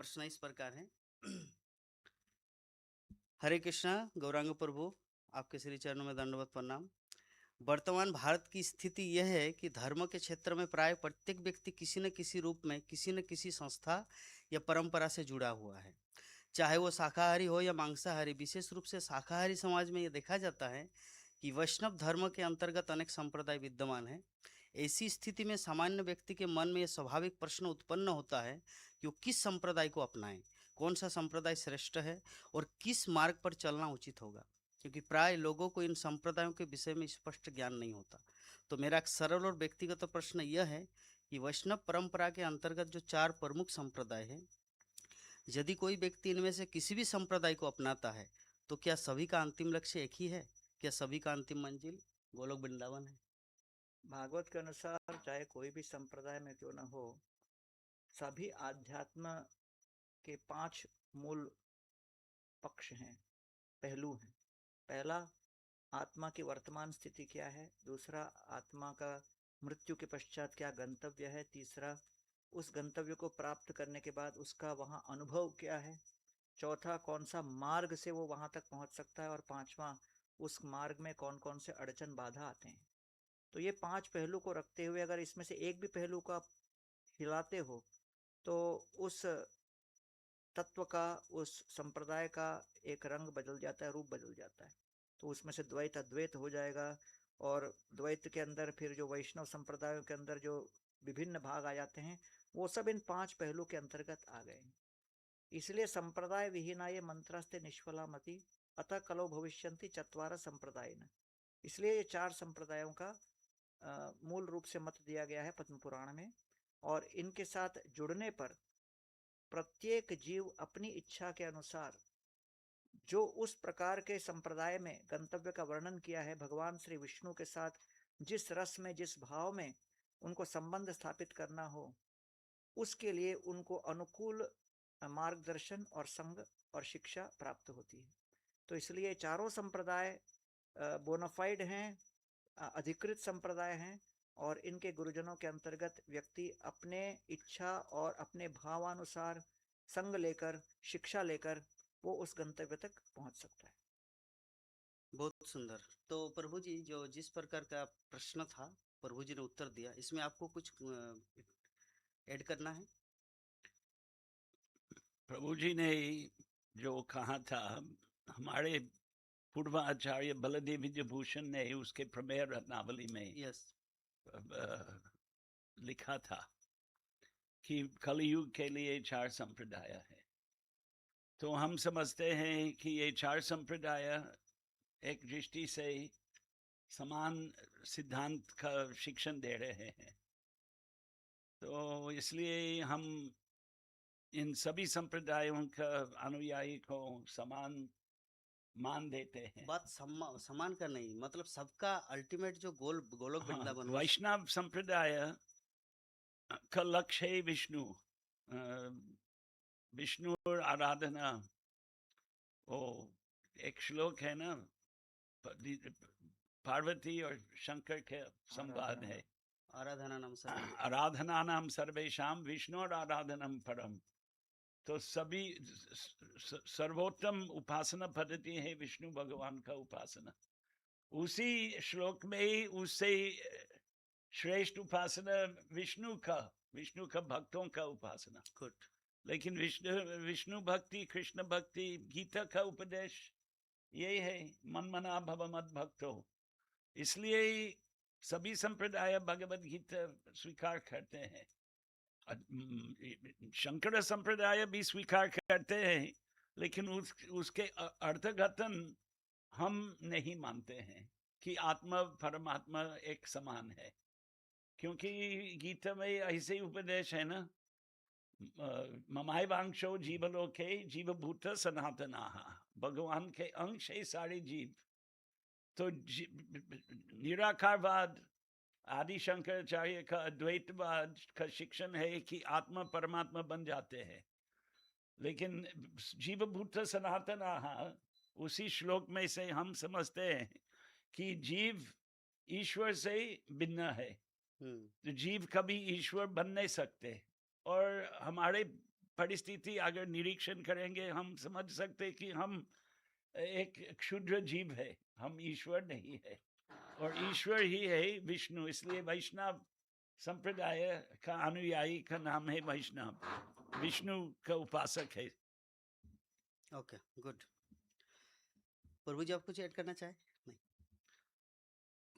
प्रश्न इस प्रकार है। हरे कृष्णा गौरांग प्रभु, आपके श्री चरणों में दंडवत प्रणाम। वर्तमान भारत की स्थिति यह है कि धर्म के क्षेत्र में प्राय प्रत्येक व्यक्ति किसी न किसी रूप में किसी न किसी संस्था या परंपरा से जुड़ा हुआ है, चाहे वो शाकाहारी हो या मांसाहारी। विशेष रूप से शाकाहारी समाज में यह देखा जाता है कि वैष्णव धर्म के अंतर्गत अनेक संप्रदाय विद्यमान हैं। ऐसी स्थिति में सामान्य व्यक्ति के मन में यह स्वाभाविक प्रश्न उत्पन्न होता है कि वो किस संप्रदाय को अपनाएं, कौन सा संप्रदाय श्रेष्ठ है और किस मार्ग पर चलना उचित होगा, क्योंकि प्राय लोगों को इन संप्रदायों के विषय में स्पष्ट ज्ञान नहीं होता। तो मेरा एक सरल और व्यक्तिगत प्रश्न यह है कि वैष्णव परंपरा के अंतर्गत जो 4 प्रमुख संप्रदाय हैं, यदि कोई व्यक्ति इनमें से किसी भी संप्रदाय को अपनाता है तो क्या सभी का अंतिम लक्ष्य एक ही है? क्या सभी का अंतिम मंजिल गोलोक वृंदावन है? भागवत के अनुसार चाहे कोई भी संप्रदाय में क्यों न हो, सभी आध्यात्म के 5 मूल पक्ष हैं, पहलू हैं। पहला, आत्मा की वर्तमान स्थिति क्या है। दूसरा, आत्मा का मृत्यु के पश्चात क्या गंतव्य है। तीसरा, उस गंतव्य को प्राप्त करने के बाद उसका वहाँ अनुभव क्या है। चौथा, कौन सा मार्ग से वो वहाँ तक पहुँच सकता है। और पांचवा, उस मार्ग में कौन कौन से अड़चन बाधा आते हैं। तो ये 5 पहलू को रखते हुए अगर इसमें से एक भी पहलू को आप हिलाते हो तो उस तत्व का, उस संप्रदाय का एक रंग बदल जाता है, रूप बदल जाता है। तो उसमें से द्वैत अद्वैत हो जाएगा। और द्वैत के अंदर फिर जो वैष्णव संप्रदायों के अंदर जो विभिन्न भाग आ जाते हैं, वो सब इन 5 पहलू के अंतर्गत आ गए। इसलिए संप्रदाय विहीनाय मंत्रस्ते निष्फला मति अतः कलो भविष्यन्ति चत्वार संप्रदाय। इसलिए ये 4 संप्रदायों का मूल रूप से मत दिया गया है पद्म पुराण में। और इनके साथ जुड़ने पर प्रत्येक जीव अपनी इच्छा के अनुसार जो उस प्रकार के संप्रदाय में गंतव्य का वर्णन किया है, भगवान श्री विष्णु के साथ जिस रस में, जिस भाव में उनको संबंध स्थापित करना हो, उसके लिए उनको अनुकूल मार्गदर्शन और संग और शिक्षा प्राप्त होती है। तो इसलिए चारों संप्रदाय बोनाफाइड हैं, अधिकृत संप्रदाय हैं। और इनके गुरुजनों के अंतर्गत व्यक्ति अपने इच्छा और अपने भावानुसार संग लेकर, शिक्षा लेकर वो उस गंतव्य तक पहुंच सकता है। बहुत सुंदर। तो प्रभु जी, जो जिस प्रकार का प्रश्न था, प्रभु जी ने उत्तर दिया, इसमें आपको कुछ ऐड करना है? प्रभु जी ने जो कहा था, हमारे पूर्व आचार्य बलदेव विद्याभूषण ने उसके प्रमेय रत्नावली में यस। लिखा था कि कलयुग के लिए 4 संप्रदाय है। तो हम समझते हैं कि ये 4 संप्रदाय एक दृष्टि से समान सिद्धांत का शिक्षण दे रहे हैं। तो इसलिए हम इन सभी संप्रदायों का अनुयायी को समान मान देते हैं। बात समान का नहीं, मतलब सबका अल्टीमेट जो गोलोक हाँ, वृंदावन। वैष्णव संप्रदाय का लक्ष्य है विष्णु, विष्णु और आराधना। वो एक श्लोक है ना, पार्वती और शंकर के संवाद है, आराधना नाम सर्वे आराधना नाम सर्वेशाम विष्णु और आराधनम परम। तो सभी सर्वोत्तम उपासना पद्धति है विष्णु भगवान का उपासना। उसी श्लोक में ही उससे श्रेष्ठ उपासना विष्णु का भक्तों का उपासना। गुड। लेकिन विष्णु भक्ति, कृष्ण भक्ति, गीता का उपदेश यही है, मन मना भव मद भक्तो। इसलिए सभी संप्रदाय भगवद गीता स्वीकार करते हैं। शंकर संप्रदाय भी स्वीकार करते हैं, लेकिन उसके अर्थघटन हम नहीं मानते हैं कि आत्मा परमात्मा एक समान है। क्योंकि गीता में ऐसे ही उपदेश है ना, ममायवांशो जीवलोके जीवभूत सनातनाः, भगवान के अंश है सारे जीव। तो निराकारवाद, आदि शंकराचार्य का अद्वैतवाद का शिक्षण है कि आत्मा परमात्मा बन जाते हैं। लेकिन जीवभूत सनातनाः, उसी श्लोक में से हम समझते हैं कि जीव ईश्वर से भिन्न है। तो जीव कभी ईश्वर बन नहीं सकते। और हमारे परिस्थिति अगर निरीक्षण करेंगे हम समझ सकते कि हम एक क्षुद्र जीव है, हम ईश्वर नहीं है और ईश्वर ही है विष्णु। इसलिए वैष्णव संप्रदाय का अनुयायी का नाम है वैष्णव, विष्णु का उपासक है। Okay, good. प्रभु जी आप कुछ ऐड करना चाहे? नहीं।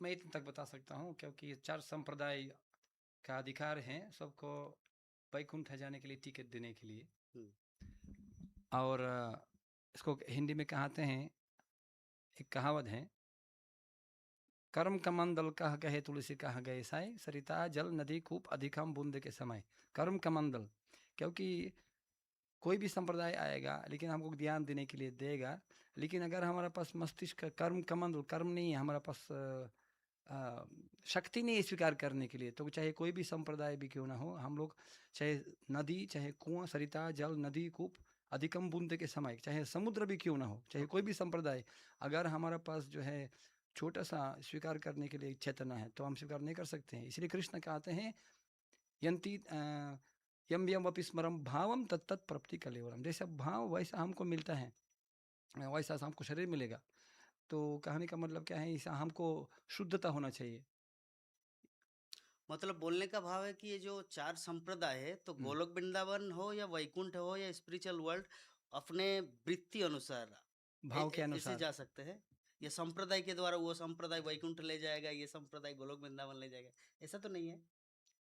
मैं इतने तक बता सकता हूँ, क्योंकि ये 4 संप्रदाय का अधिकार है सबको वैकुंठ जाने के लिए टिकट देने के लिए। और इसको हिंदी में कहते हैं, एक कहावत है, कर्म कमंडल कह गए तुलसी कह गए साई, सरिता जल नदी कूप अधिकम बूंद के समय। कर्म कमंडल, क्योंकि कोई भी संप्रदाय आएगा लेकिन हमको ज्ञान देने के लिए देगा, लेकिन अगर हमारे पास मस्तिष्क कर्म कमंडल, कर्म नहीं है हमारे पास, शक्ति नहीं है स्वीकार करने के लिए, तो चाहे कोई भी संप्रदाय भी क्यों ना हो, हम लोग चाहे नदी, चाहे कुआं, सरिता जल नदी कूप अधिकम बूंद के समय, चाहे समुद्र भी क्यों ना हो, चाहे कोई भी संप्रदाय, अगर हमारे पास जो है छोटा सा स्वीकार करने के लिए चेतना है तो हम स्वीकार नहीं कर सकते हैं। इसलिए कृष्ण कहते हैं यंती यम यम अपि स्मरम भावम तत्त प्रप्ति कलेवरम, जैसा भाव वैसा हमको मिलता है, वैसा हमको शरीर मिलेगा। तो कहने का मतलब क्या है, ऐसा हमको शुद्धता होना चाहिए। मतलब बोलने का भाव है कि ये जो 4 संप्रदाय है, तो गोलोक वृंदावन हो या वैकुंठ हो या स्पिरिचुअल वर्ल्ड, अपने वृत्ति अनुसार भाव के ऐसे अनुसार जा सकते हैं। ये संप्रदाय के द्वारा वो संप्रदाय वैकुंठ ले जाएगा, ये संप्रदाय गोलोक वृंदावन ले जाएगा, ऐसा तो नहीं है?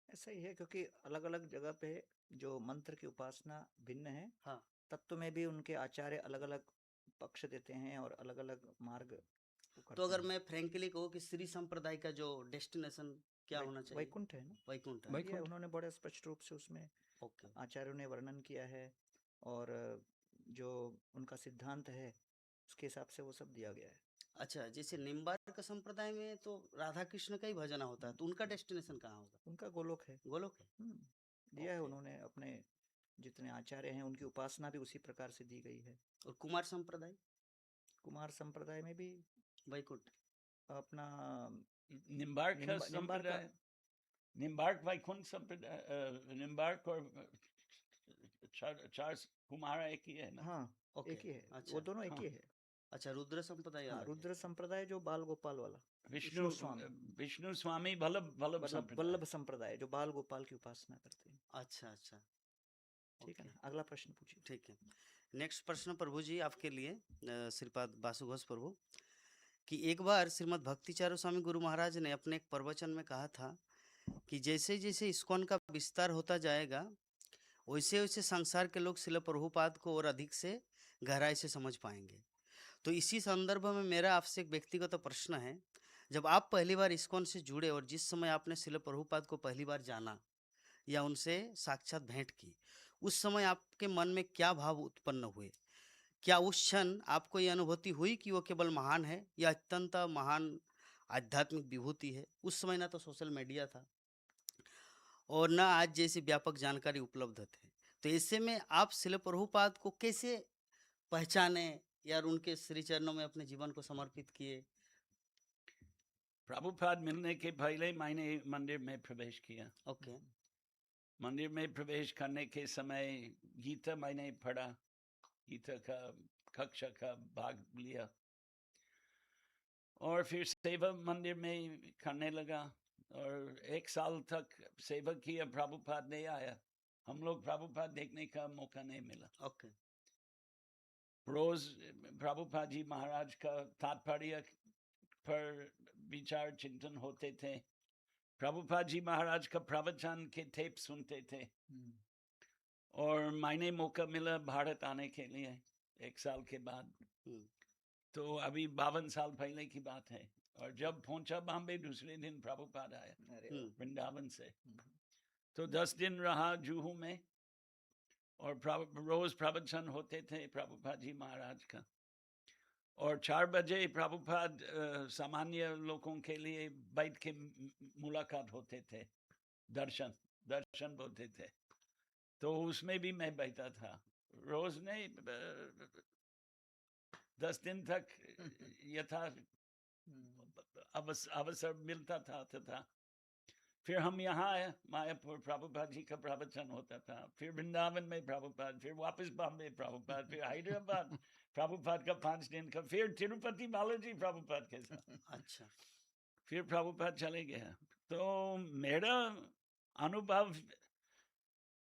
ऐसा ही है, क्योंकि अलग अलग जगह पे जो मंत्र की उपासना भिन्न है, हाँ। तत्व में भी उनके आचार्य अलग अलग पक्ष देते हैं और अलग अलग मार्ग तो करते अगर हैं। मैं फ्रेंकली कहूँ कि श्री संप्रदाय का जो डेस्टिनेशन क्या होना चाहिए? वैकुंठ है ना, वैकुंठ है। वैकुंठ। ये उन्होंने बड़े स्पष्ट रूप से उसमें ओके। आचार्यों ने वर्णन किया है, और जो उनका सिद्धांत है उसके हिसाब से वो सब दिया गया है। अच्छा, जैसे निम्बार्क संप्रदाय में तो राधा कृष्ण का ही भजना होता है, तो उनका डेस्टिनेशन कहाँ होगा? उनका गोलोक है। गोलोक है। दिया है ओके। उन्होंने, अपने जितने आचार्य हैं उनकी उपासना भी उसी प्रकार से दी गई है। और कुमार संप्रदाय? कुमार संप्रदाय में भी वैकुंठ। अपना निम्बार्क का निम्बार्क का संप्रदाय, निम्बार्क वैकुंठ संप्रदाय, निम्बार्क और चार कुमार एक ही है ना? हाँ ओके। एक ही है, अच्छा। वो दोनों एक हाँ। ही है। अच्छा, रुद्र संप्रदाय हाँ, अलग है। रुद्र संप्रदाय जो बाल गोपाल वाला, विष्णु स्वामी, विष्णु स्वामी वल्लभ वल्लभ संप्रदाय। वल्लभ संप्रदाय जो बाल गोपाल की उपासना करते हैं। अच्छा अच्छा, ठीक है ओके, ना, अगला प्रश्न पूछिए। ठीक है। नेक्स्ट प्रश्न प्रभु जी आपके लिए, श्रीपाद वासु घोष प्रभु, कि एक बार श्रीमद् भक्तिचार्य स्वामी गुरु महाराज ने अपने एक प्रवचन में कहा था कि जैसे जैसे इस्कॉन का विस्तार होता जाएगा, वैसे वैसे संसार के लोग श्रील प्रभुपाद को और अधिक से गहराई से समझ पाएंगे। तो इसी संदर्भ में मेरा आपसे एक व्यक्तिगत प्रश्न है, जब आप पहली बार इस्कॉन से जुड़े और जिस समय आपने श्रील प्रभुपाद को पहली बार जाना या उनसे साक्षात भेंट की, उस समय आपके मन में क्या भाव उत्पन्न हुए? क्या उस क्षण आपको ये अनुभूति हुई कि वो केवल महान है या अत्यंत महान आध्यात्मिक विभूति है? उस समय ना तो सोशल मीडिया था और ना आज जैसी व्यापक जानकारी उपलब्ध थे, तो ऐसे में आप श्रील प्रभुपाद को कैसे पहचाने या उनके श्री चरणों में अपने जीवन को समर्पित किए? प्रभुपाद मिलने के पहले मैंने मंदिर में प्रवेश किया। ओके। मंदिर में प्रवेश करने के समय गीता मैंने पढ़ा, गीता का कक्षा का भाग लिया और फिर सेवा मंदिर में करने लगा और 1 साल तक सेवा किया। प्रभुपाद नहीं आया, हम लोग प्रभुपाद देखने का मौका नहीं मिला। ओके। रोज प्रभुपाद जी महाराज का तात्पर्य पर विचार चिंतन होते थे, प्रभुपाद जी महाराज का प्रवचन के टेप सुनते थे और मैंने मौका मिला भारत आने के लिए 1 साल के बाद। तो अभी 52 साल पहले की बात है और जब पहुंचा बॉम्बे दूसरे दिन प्रभुपाद आया वृंदावन से। तो 10 दिन रहा जुहू में और रोज प्रवचन होते थे प्रभुपाद जी महाराज का और 4 बजे प्रभुपाद सामान्य लोगों के लिए बैठ के मुलाकात होते थे, दर्शन बोलते थे, तो उसमें भी मैं बैठा था। रोज नहीं, 10 दिन तक यथा अवसर मिलता था तथा फिर हम यहाँ आए मायापुर, प्रभुपाद जी का प्रवचन होता था, फिर वृंदावन में प्रभुपाद, फिर वापस बॉम्बे प्रभुपाद, फिर हैदराबाद प्रभुपाद का 5 दिन का, फिर तिरुपति बालाजी प्रभुपाद के साथ, अच्छा। फिर प्रभुपाद चले गए। तो मेरा अनुभव,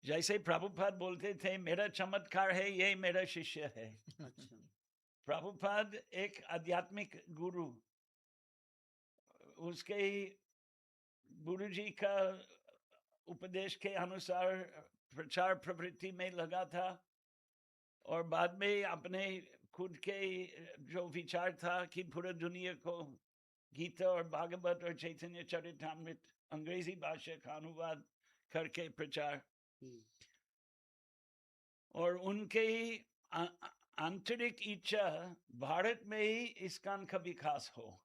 जैसे प्रभुपाद बोलते थे, मेरा चमत्कार है, ये मेरा शिष्य है। अच्छा। प्रभुपाद एक आध्यात्मिक गुरु, उसके गुरु जी का उपदेश के अनुसार प्रचार प्रवृत्ति में लगा था, और बाद में अपने खुद के जो विचार था कि पूरा दुनिया को गीता और भागवत और चैतन्य चरितामृत अंग्रेजी भाषा का अनुवाद करके प्रचार, और उनके आंतरिक इच्छा भारत में ही इस्कॉन का विकास हो,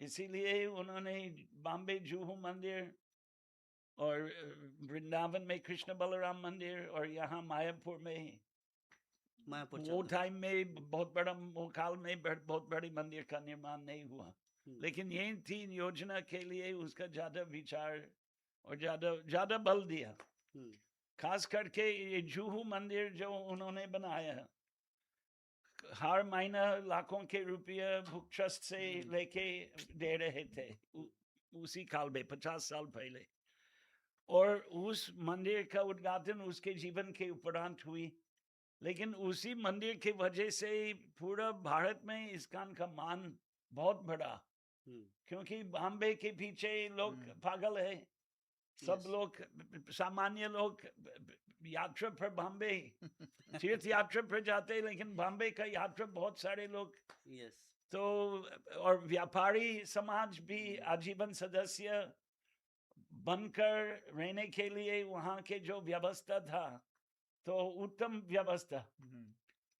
इसीलिए उन्होंने बॉम्बे जुहू मंदिर और वृंदावन में कृष्ण बलराम मंदिर और यहाँ मायापुर में वो टाइम में बहुत बड़ा काल में बहुत बड़ी मंदिर का निर्माण नहीं हुआ, लेकिन ये 3 योजना के लिए उसका ज्यादा विचार और ज्यादा बल दिया। खास करके ये जुहू मंदिर जो उन्होंने बनाया, हर महीना लाखों के रुपया भुक ट्रस्ट से लेके दे रहे थे उसी काल में 50 साल पहले, और उस मंदिर का उद्घाटन उसके जीवन के उपरांत हुई, लेकिन उसी मंदिर की वजह से पूरा भारत में इस्कॉन का मान बहुत बढ़ा, क्योंकि बॉम्बे के पीछे लोग पागल है, सब लोग सामान्य लोग यात्रा पर बॉम्बे तीर्थ यात्रा पर जाते हैं, लेकिन बॉम्बे का यात्रा बहुत सारे लोग, तो और व्यापारी समाज भी आजीवन सदस्य बनकर रहने के लिए वहाँ के जो व्यवस्था था, तो उत्तम व्यवस्था,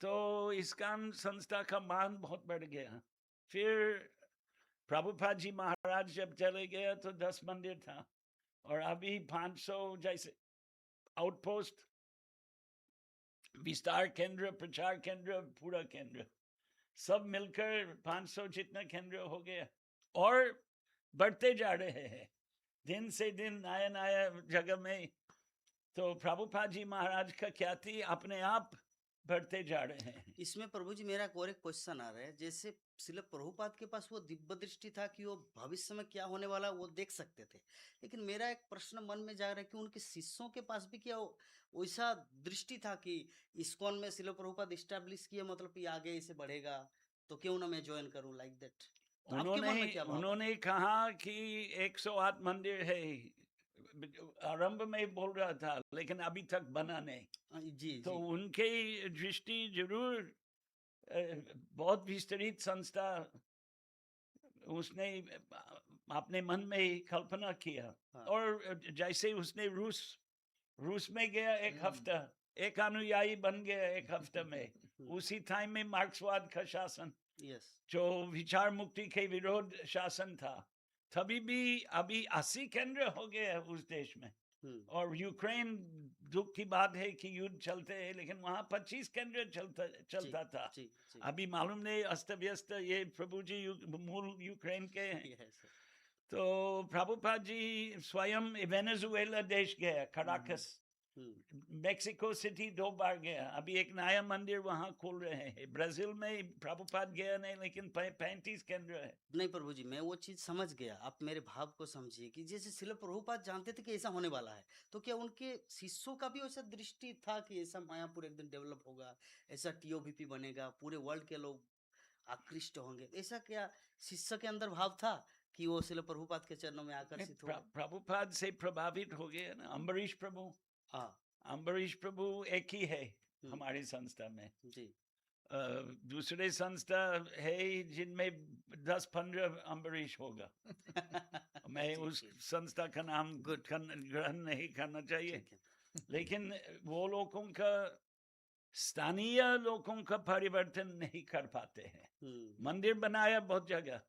तो इस्कॉन संस्था का मान बहुत बढ़ गया। फिर प्रभुपाद जी महाराज जब चले गए तो 10 मंदिर था, और अभी 500 जैसे आउटपोस्ट, विस्तार केंद्र, प्रचार केंद्र, पूरा केंद्र सब मिलकर 500 जितना केंद्र हो गया, और बढ़ते जा रहे हैं दिन से दिन नया नया जगह में। तो प्रभुपाद जी महाराज का ख्याति अपने आप बढ़ते जा रहे हैं। इसमें प्रभु जी मेरा और एक क्वेश्चन आ रहा है, जैसे श्रील प्रभुपाद के पास वो दिव्य दृष्टि था कि वो भविष्य में क्या होने वाला वो देख सकते थे, लेकिन मेरा एक प्रश्न मन में जा रहा है कि उनके शिष्यों के पास भी क्या वैसा दृष्टि था कि इस्कॉन में श्रील प्रभुपाद इस्टेब्लिश किया, मतलब कि आगे इसे बढ़ेगा, तो क्यों ना मैं ज्वाइन करूं लाइक दैट? उन्होंने कहा कि 108 मंदिर है, आरंभ में बोल रहा था, लेकिन अभी तक बना नहीं। जी, तो उनके दृष्टि जरूर बहुत विस्तृत संस्था उसने अपने मन में कल्पना किया। और जैसे उसने रूस में गया, एक हफ्ता, एक अनुयायी बन गया एक हफ्ता में। उसी टाइम में मार्क्सवाद का शासन, जो विचार मुक्ति के विरोध शासन था, तभी भी अभी 80 केंद्र हो गए उस देश में। और यूक्रेन, दुख की बात है कि युद्ध चलते हैं, लेकिन वहाँ 25 केंद्र चलता था। अभी मालूम नहीं, अस्त व्यस्त ये प्रभु जी मूल यूक्रेन के हैं। तो प्रभुपाद जी स्वयं वेनेजुएला देश गए, कराकस, मेक्सिको सिटी 2 बार गया, अभी एक नया मंदिर वहाँ खोल रहे हैं। ब्राजील में प्रभुपाद गया नहीं, लेकिन 35 केंद्र है। नहीं प्रभु जी, मैं वो चीज समझ गया, आप मेरे भाव को समझिए कि जैसे श्रील प्रभुपाद जानते थे कि ऐसा होने वाला है, तो क्या उनके शिष्यों का भी वैसा दृष्टि था कि ऐसा मायापुर एक दिन डेवलप होगा, ऐसा टीओबीपी बनेगा, पूरे वर्ल्ड के लोग आकृष्ट होंगे, ऐसा क्या शिष्य के अंदर भाव था कि वो श्रील प्रभुपाद के चरणों में आकर्षित हो? प्रभुपाद से प्रभावित हो गए ना अम्बरीश प्रभु। हाँ, अम्बरीश प्रभु एक ही है हमारी संस्था में जी। दूसरे संस्था है जिनमें 10-15 अम्बरीश होगा। मैं उस संस्था का नाम ग्रहण नहीं करना चाहिए, लेकिन वो लोगों का, स्थानीय लोगों का परिवर्तन नहीं कर पाते हैं। मंदिर बनाया बहुत जगह,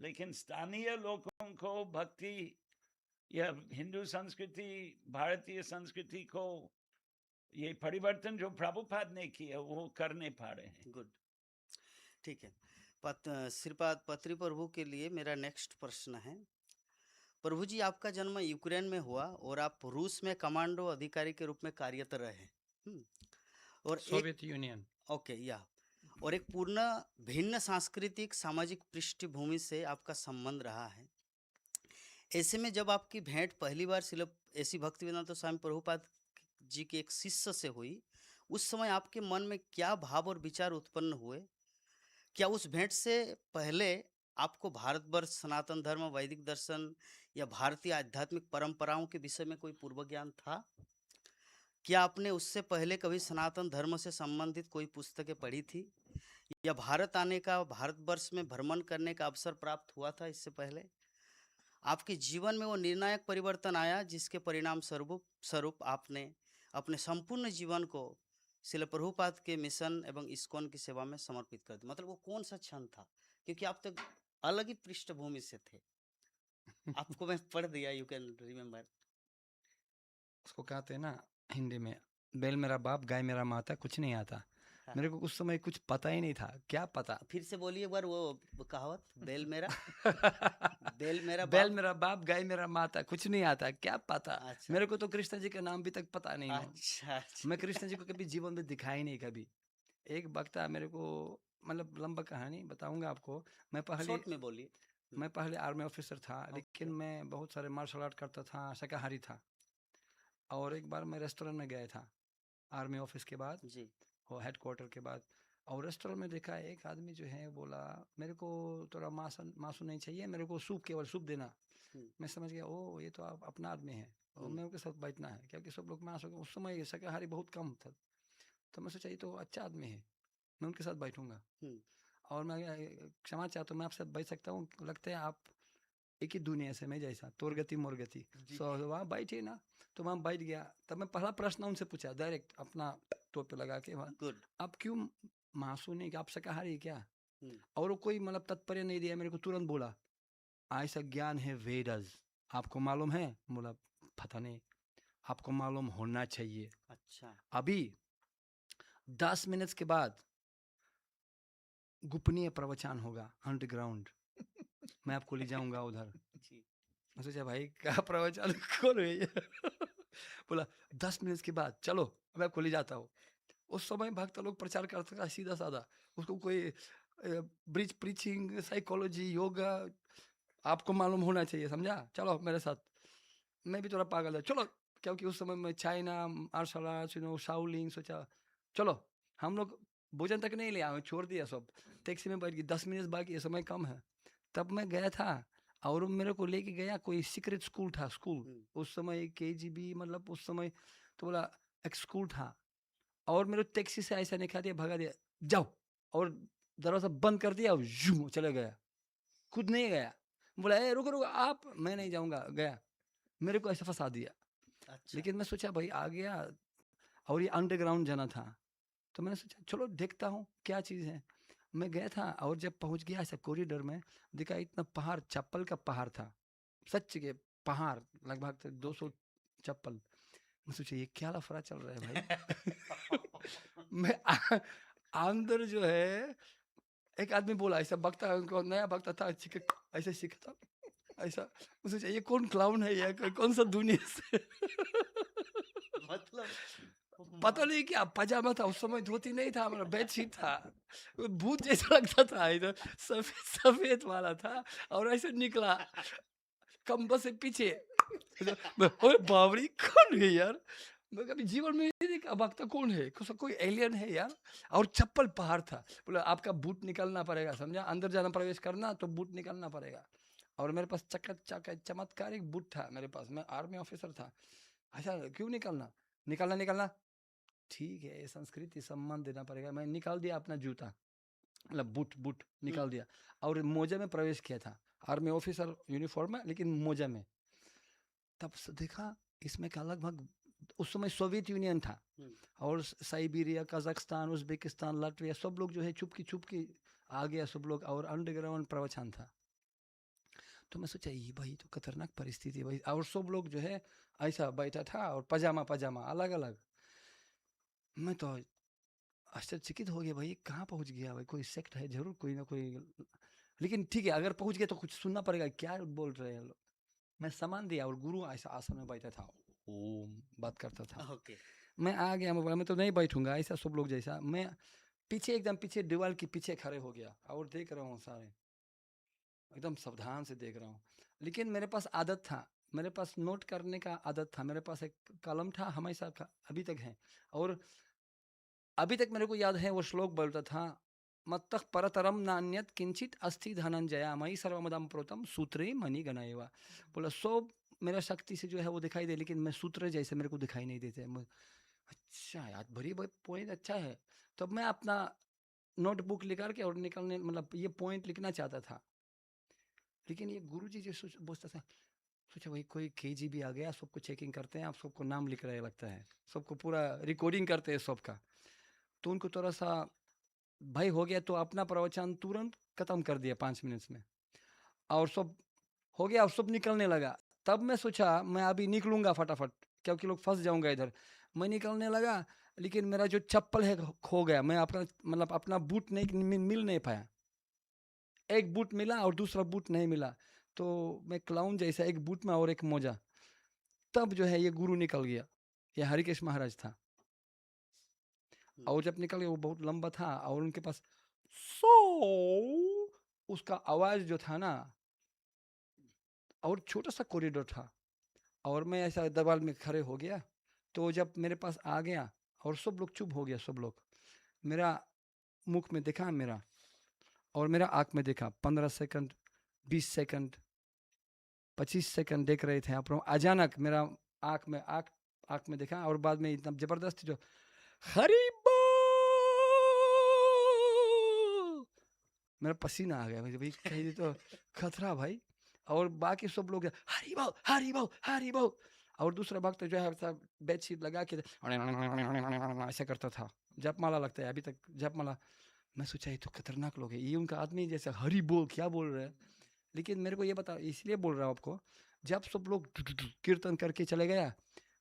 लेकिन स्थानीय लोगों को भक्ति या हिंदू संस्कृति, भारतीय संस्कृति को, ये परिवर्तन जो प्रभुपाद ने किया वो कर नहीं पा रहे हैं। गुड, ठीक है। श्रीपाद पत्री प्रभु के लिए मेरा नेक्स्ट प्रश्न है, प्रभु जी, आपका जन्म यूक्रेन में हुआ और आप रूस में कमांडो अधिकारी के रूप में कार्यरत रहे। और एक सोवियत यूनियन। ओके या और एक पूर्ण भिन्न सांस्कृतिक सामाजिक पृष्ठभूमि से आपका संबंध रहा है। ऐसे में जब आपकी भेंट पहली बार श्रील ऐसी भक्तिवेदांत स्वामी प्रभुपाद जी के एक शिष्य से हुई, उस समय आपके मन में क्या भाव और विचार उत्पन्न हुए? क्या उस भेंट से पहले आपको भारतवर्ष, सनातन धर्म, वैदिक दर्शन या भारतीय आध्यात्मिक परंपराओं के विषय में कोई पूर्व ज्ञान था? क्या आपने उससे पहले कभी सनातन धर्म से संबंधित कोई पुस्तकें पढ़ी थी, या भारत आने का, भारतवर्ष में भ्रमण करने का अवसर प्राप्त हुआ था इससे पहले? आपके जीवन में वो निर्णायक परिवर्तन आया जिसके परिणाम स्वरूप आपने अपने संपूर्ण जीवन को श्रील प्रभुपाद के मिशन एवं इस्कॉन की सेवा में समर्पित कर दिया? मतलब वो कौन सा क्षण था? क्योंकि आप तो अलग ही पृष्ठभूमि से थे। आपको मैं पढ़ दिया, यू कैन रिमेम्बर। उसको कहते हैं ना हिंदी में, बैल मेरा बाप गाय मेरा माता, कुछ नहीं आता। मेरे को उस समय कुछ पता ही नहीं था, क्या पता। फिर से बोलिए एक बार वो कहावत, बैल मेरा बैल मेरा बैल बाप। मेरा बाप गाय मेरा माता, कुछ नहीं आता, क्या पता। अच्छा मेरे को तो कृष्ण जी का नाम भी तक पता नहीं हो। अच्छा अच्छा। मैं कृष्ण जी को कभी जीवन में दिखा ही नहीं कभी। एक वक्ता मेरे को, मतलब लंबा कहानी बताऊंगा आपको। शॉर्ट में बोलिए। मैं पहले आर्मी ऑफिसर था, लेकिन ओके। मैं बहुत सारे मार्शल आर्ट करता था, शाकाहारी था। और एक बार मैं रेस्टोरेंट में गया था आर्मी ऑफिस के बाद, जी वो हेडक्वार्टर के बाद। और रेस्टोरेंट में देखा एक आदमी जो है बोला, मेरे को थोड़ा मासू नहीं चाहिए, मेरे को सूप, केवल सूप देना। हम्म, मैं समझ गया, ओ ये तो आप अपना आदमी है और हम्म, मैं उनके साथ बैठना है, क्योंकि सब लोग मांस, उस समय शाकाहारी बहुत कम था। तो मैं सोचा ये तो अच्छा आदमी है, मैं उनके साथ बैठूंगा। हम्म, और मैं क्षमा चाहता हूँ, मैं आपसे बैठ सकता हूँ? लगता है आप एक ही दुनिया से मैं जैसा, तोर गति मोर गति। जी सो वहाँ बैठे ना, तो वहाँ बैठ गया। तब मैं पहला प्रश्न उनसे पूछा डायरेक्ट, अपना टोपी लगा के वहाँ, गुड। आप क्यों मांसू नहीं, आप शाकाहारी है क्या? हम्म, और वो कोई मतलब तात्पर्य नहीं दिया, मेरे को तुरंत बोला, ऐसा ज्ञान है वेदस, आपको मालूम है? बोला पता नहीं। आपको मालूम होना चाहिए। अच्छा अभी 10 मिनट के बाद गोपनीय प्रवचन होगा अंडरग्राउंड, मैं आपको ले जाऊंगा उधर। जी मैं सोचा भाई क्या प्रवचन, कौन है ये? बोला 10 मिनट के बाद चलो, मैं आपको ले जाता हूँ। उस समय भक्त लोग प्रचार करते था सीधा साधा, उसको कोई ब्रिज प्रीचिंग, साइकोलॉजी, योगा, आपको मालूम होना चाहिए, समझा? चलो मेरे साथ। मैं भी थोड़ा पागल है, चलो। क्योंकि उस समय में चाइना, मार्शल आर्ट्स, शाओलिन, सोचा चलो। हम लोग भोजन तक नहीं ले आए, छोड़ दिया सब, टैक्सी में बैठ गए। 10 मिनट बाकी है, समय कम है। तब मैं गया था और वो मेरे को लेके गया, कोई सीक्रेट स्कूल था, स्कूल हम्म, उस समय KGB, मतलब उस समय तो बोला एक स्कूल था। और मेरे टैक्सी से ऐसा निकाल दिया, भगा दिया, जाओ। और दरवाजा बंद कर दिया और यूं चले गया, खुद नहीं गया। बोला ए रुको रुको आप, मैं नहीं जाऊंगा, गया। मेरे को ऐसा फंसा दिया। अच्छा लेकिन मैं सोचा भाई आ गया, और ये अंडरग्राउंड जाना था, तो मैंने सोचा चलो देखता हूँ क्या चीज़ है। मैं गया था और जब पहुंच गया ऐसा कॉरिडोर में, देखा इतना पहाड़, चप्पल का पहाड़ था, सच के पहाड़, लगभग 200 ओके। चप्पल। मैं सोचा ये क्या लफड़ा चल रहा है भाई। मैं अंदर जो है, एक आदमी बोला, ऐसा बकता, उनको नया बकता था, ऐसे सीखा था ऐसा। मैं सोचा ये कौन क्लाउन है, या कौन सा दुनिया से। मतलब पता नहीं क्या पजामा था उस समय, धोती नहीं था, हमारा बेडशीट था, वो भूत जैसा लगता था, इधर सफेद सफेद वाला था। और ऐसे निकला कंबल से पीछे। ओए बावरी, कौन है यार? मैं कभी जीवन में नहीं देखा, बकता कौन है, कोई एलियन है यार। और चप्पल पहाड़ था। बोला आपका बूट निकालना पड़ेगा, समझा? अंदर जाना, प्रवेश करना तो बूट निकालना पड़ेगा। और मेरे पास चमत्कारिक बूट था मेरे पास, मैं आर्मी ऑफिसर था। अच्छा क्यों निकालना, निकालना निकालना, ठीक है संस्कृति सम्मान देना पड़ेगा। मैं निकाल दिया अपना जूता, मतलब बूट बूट निकाल दिया, और मोजा में प्रवेश किया था। आर्मी ऑफिसर यूनिफॉर्म में, लेकिन मोजा में। तब से देखा इसमें का लगभग, उस समय सोवियत यूनियन था, और साइबेरिया, कजाकिस्तान, उज्बेकिस्तान, लाटविया, सब लोग जो है चुपकी आ गया सब लोग, और अंडरग्राउंड प्रवचन था। तो मैं सोचा ये भाई तो खतरनाक परिस्थिति है भाई, और सब लोग जो है ऐसा बैठा था, और पजामा पजामा अलग अलग। मैं तो आश्चर्यचकित हो गया, भाई कहाँ पहुंच गया भाई, कोई सेक्ट है जरूर, कोई ना कोई। लेकिन ठीक है, अगर पहुंच गया तो कुछ सुनना पड़ेगा, क्या बोल रहे हैं लोग। मैं सामान दिया और गुरु ऐसा आसन में बैठा था, ओम बात करता था। ओके। मैं आ गया, मैं बोला मैं तो नहीं बैठूंगा ऐसा सब लोग जैसा। मैं पीछे एकदम पीछे दीवार के पीछे खड़े हो गया और देख रहा हूँ सारे, एकदम सावधान से देख रहा हूँ। लेकिन मेरे पास आदत था, मेरे पास नोट करने का आदत था, मेरे पास एक कलम था हमेशा का, अभी तक है। और अभी तक मेरे को याद है वो श्लोक बोलता था, मत्तः परतरम नान्यत किंचित अस्ति धनंजया मयि सर्वमदं प्रोतम सूत्रे मणि गणाएवा। बोला सब मेरा शक्ति से जो है वो दिखाई दे, लेकिन मैं सूत्र जैसे मेरे को दिखाई नहीं देते। अच्छा यार, बड़ी बड़ी पॉइंट अच्छा है। तब मैं अपना नोटबुक लेकर के और निकलने, मतलब ये पॉइंट लिखना चाहता था। लेकिन ये गुरुजी जो बोलता था, सोचा भाई कोई केजीबी आ गया, सबको चेकिंग करते हैं, आप सबको नाम लिख रहे लगता है, सबको पूरा रिकॉर्डिंग करते हैं सबका। तो उनको थोड़ा सा भाई हो गया, तो अपना प्रवचन तुरंत खत्म कर दिया 5 मिनट में, और सब हो गया और सब निकलने लगा। तब मैं सोचा मैं अभी निकलूंगा फटाफट, क्योंकि लोग फंस जाऊंगा इधर। मैं निकलने लगा, लेकिन मेरा जो चप्पल है खो गया। मैं अपना मतलब अपना बूट नहीं मिल नहीं पाया। एक बूट मिला और दूसरा बूट नहीं मिला, तो मैं क्लाउन जैसा एक बूट में और एक मोजा। तब जो है ये गुरु निकल गया, ये हरिकेश महाराज था। और जब निकल गया वो बहुत लंबा था, और उनके पास सो उसका आवाज जो था ना, और छोटा सा कॉरिडोर था, और मैं ऐसा दरबार में खड़े हो गया। तो जब मेरे पास आ गया और सब लोग चुप हो गया, सब लोग मेरा मुख में देखा मेरा, और मेरा आँख में देखा। 15 सेकंड, 20 सेकंड, 25 सेकंड देख रहे थे आप लोग। अचानक मेरा आँख में देखा, और बाद में इतना जबरदस्त जो हरी बोल, मेरा पसीना आ गया भाई, कहीं तो खतरा भाई। और बाकी सब लोग हरी बोल हरी बोल हरी बोल, और दूसरा भक्त जो है बेडशीट लगा के ऐसा करता था, जपमाला लगता है अभी तक जपमाला। मैं सोचा ये तो खतरनाक लोग है, ये उनका आदमी जैसे हरी बोल क्या बोल रहे हैं। लेकिन मेरे को ये बता, इसलिए बोल रहा हूँ आपको, जब सब लोग कीर्तन करके चले गया,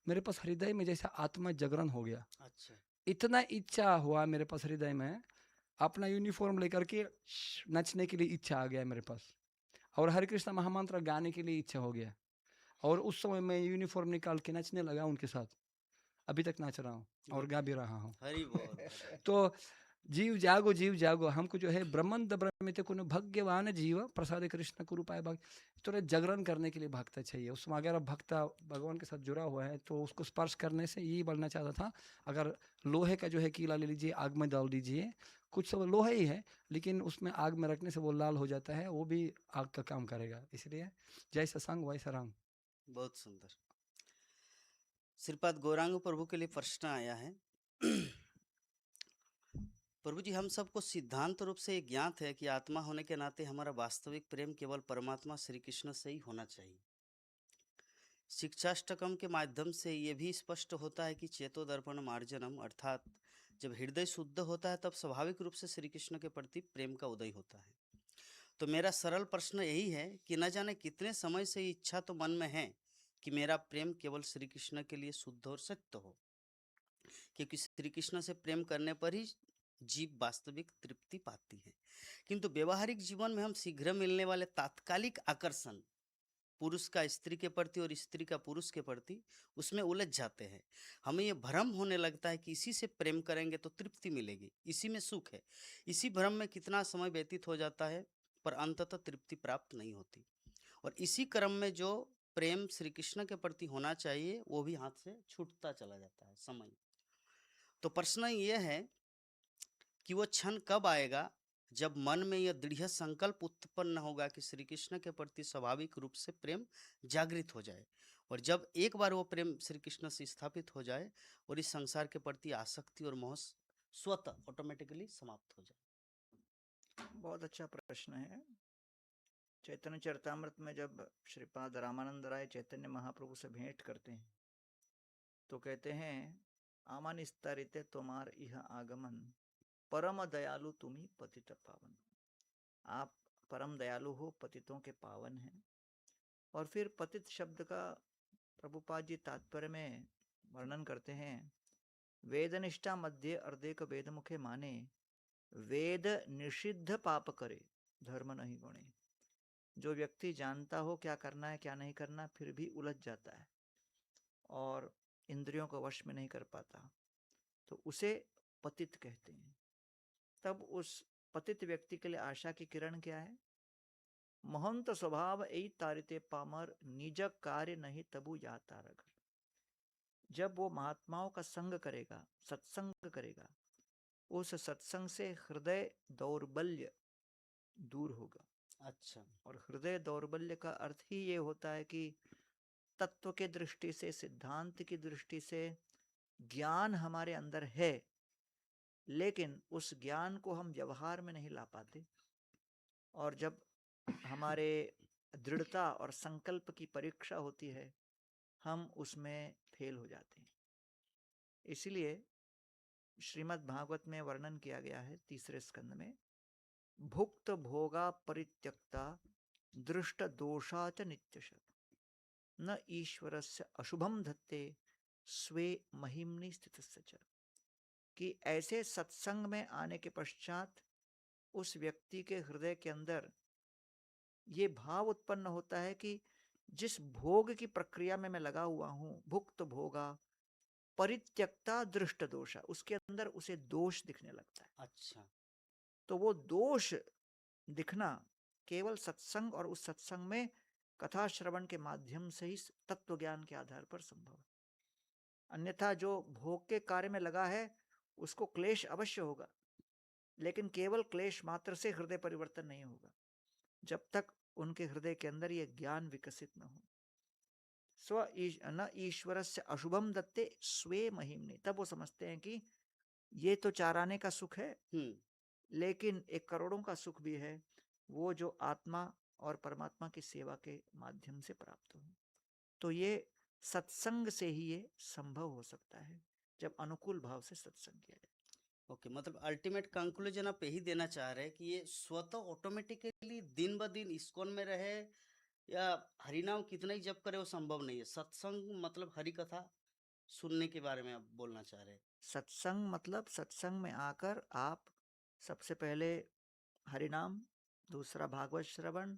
मेरे पास हृदय में जैसा आत्मा जागरण हो गया। अच्छा। इतना इच्छा हुआ मेरे पास हृदय में, अपना यूनिफॉर्म लेकर के नचने के लिए इच्छा आ गया मेरे पास, और हरे कृष्ण महामंत्र गाने के लिए इच्छा हो गया। और उस समय मैं यूनिफॉर्म निकाल के नचने लगा उनके साथ, अभी तक नाच रहा हूँ और गा भी रहा हूँ। हरि बोल। तो जीव जागो, हमको जो है ब्रह्मंद ब्रह्मित कुन भाग्यवान जीव प्रसाद कृष्ण कुरुपाय भक्त। तो जागरण करने के लिए भक्त चाहिए। उसमें अगर भक्त भगवान के साथ जुड़ा हुआ है तो उसको स्पर्श करने से यही बोलना चाहता था। अगर लोहे का जो है कीला ले लीजिए, आग में डाल दीजिए, कुछ सब लोहा ही है, लेकिन उसमें आग में रखने से वो लाल हो जाता है, वो भी आग का काम करेगा। इसलिए जैसा संग वैसा रंग। बहुत सुंदर। श्रीपाद गौरांग प्रभु के लिए प्रश्न आया है। प्रभु जी, हम सबको सिद्धांत रूप से ज्ञात है कि आत्मा होने के नाते हमारा वास्तविक प्रेम केवल परमात्मा श्री कृष्ण से ही होना चाहिए। शिक्षाष्टकम के माध्यम से ये भी स्पष्ट होता है कि चेतो दर्पण मार्जनम, अर्थात जब हृदय शुद्ध होता है तब स्वाभाविक रूप से श्री कृष्ण के प्रति प्रेम का उदय होता है। तो मेरा सरल प्रश्न यही है कि न जाने कितने समय से ये इच्छा तो मन में है कि मेरा प्रेम केवल श्री कृष्ण के लिए शुद्ध और सत्य हो, क्योंकि श्री कृष्ण से प्रेम करने पर ही जीव वास्तविक तृप्ति पाती है। किंतु व्यवहारिक जीवन में हम शीघ्र मिलने वाले तात्कालिक आकर्षण, पुरुष का स्त्री के प्रति और स्त्री का पुरुष के प्रति, उसमें उलझ जाते हैं। हमें यह भ्रम होने लगता है कि इसी से प्रेम करेंगे तो तृप्ति मिलेगी, इसी में सुख है। इसी भ्रम में कितना समय व्यतीत हो जाता है, पर अंततः तृप्ति प्राप्त नहीं होती। और इसी क्रम में जो प्रेम श्री कृष्ण के प्रति होना चाहिए वो भी हाथ से छूटता चला जाता है समय। तो प्रश्न यह है कि वो क्षण कब आएगा जब मन में यह दृढ़ संकल्प उत्पन्न होगा कि श्री कृष्ण के प्रति स्वाभाविक रूप से प्रेम जागृत हो जाए, और जब एक बार वो प्रेम श्री कृष्ण से स्थापित हो जाए और इस संसार के प्रति आसक्ति और मोह स्वतः ऑटोमेटिकली समाप्त हो जाए। बहुत अच्छा प्रश्न है। चैतन्य चरितामृत में जब श्रीपाद रामानंद राय चैतन्य महाप्रभु से भेंट करते हैं तो कहते हैं, आमान स्तरिते तुम्हार यह आगमन, परम दयालु तुम्ही पतित पावन। आप परम दयालु हो, पतितों के पावन हैं। और फिर पतित शब्द का प्रभुपाद जी तात्पर्य में वर्णन करते हैं, वेदनिष्ठा मध्य अर्धेक वेद मुखे माने, वेद निषिद्ध पाप करे, धर्म नहीं गुणे। जो व्यक्ति जानता हो क्या करना है क्या नहीं करना, फिर भी उलझ जाता है और इंद्रियों को वश में नहीं कर पाता, तो उसे पतित कहते हैं। तब उस पतित व्यक्ति के लिए आशा की किरण क्या है? महंत स्वभाव ऐ तारिते पामर, निज कार्य नहीं तबु या तारक। जब वो महात्माओं का संग करेगा, सत्संग करेगा, उस सत्संग से हृदय दौर्बल्य दूर होगा। अच्छा। और हृदय दौर्बल्य का अर्थ ही ये होता है कि तत्व के दृष्टि से, सिद्धांत की दृष्टि से ज्ञान हमारे अंदर है, लेकिन उस ज्ञान को हम व्यवहार में नहीं ला पाते, और जब हमारे दृढ़ता और संकल्प की परीक्षा होती है, हम उसमें फेल हो जाते हैं। इसलिए श्रीमद् भागवत में वर्णन किया गया है 3 स्कंद में, भुक्त भोगा परित्यक्ता दृष्ट दोषा च नित्यशः, न ईश्वरस्य अशुभम धत्ते स्वे महिम्नि स्थितस्य च। कि ऐसे सत्संग में आने के पश्चात उस व्यक्ति के हृदय के अंदर ये भाव उत्पन्न होता है कि जिस भोग की प्रक्रिया में मैं लगा हुआ हूं, भुक्त भोगा परित्यक्ता दृष्ट दोषा, उसके अंदर उसे दोष दिखने लगता है। अच्छा। तो वो दोष दिखना केवल सत्संग और उस सत्संग में कथा श्रवण के माध्यम से ही तत्व ज्ञान के आधार पर संभव है। अन्यथा जो भोग के कार्य में लगा है उसको क्लेश अवश्य होगा, लेकिन केवल क्लेश मात्र से हृदय परिवर्तन नहीं होगा जब तक उनके हृदय के अंदर यह ज्ञान विकसित न हो। न ईश्वर से अशुभम दत्ते स्वे महिम्नि, तब वो समझते हैं कि ये तो चाराने का सुख है, लेकिन एक करोड़ों का सुख भी है, वो जो आत्मा और परमात्मा की सेवा के माध्यम से प्राप्त हो। तो ये सत्संग से ही ये संभव हो सकता है, जब अनुकूल भाव से सत्संग किया जाए। ओके, मतलब अल्टीमेट कंक्लूजन आप यही देना चाह रहे हैं कि ये स्वतः ऑटोमेटिकली दिन ब दिन इस्कॉन में रहे या हरिनाम कितना ही जप करे वो संभव नहीं है। सत्संग मतलब हरि कथा सुनने के बारे में आप बोलना चाह रहे हैं। सत्संग मतलब सत्संग में आकर आप सबसे पहले हरिनाम, दूसरा भागवत श्रवण,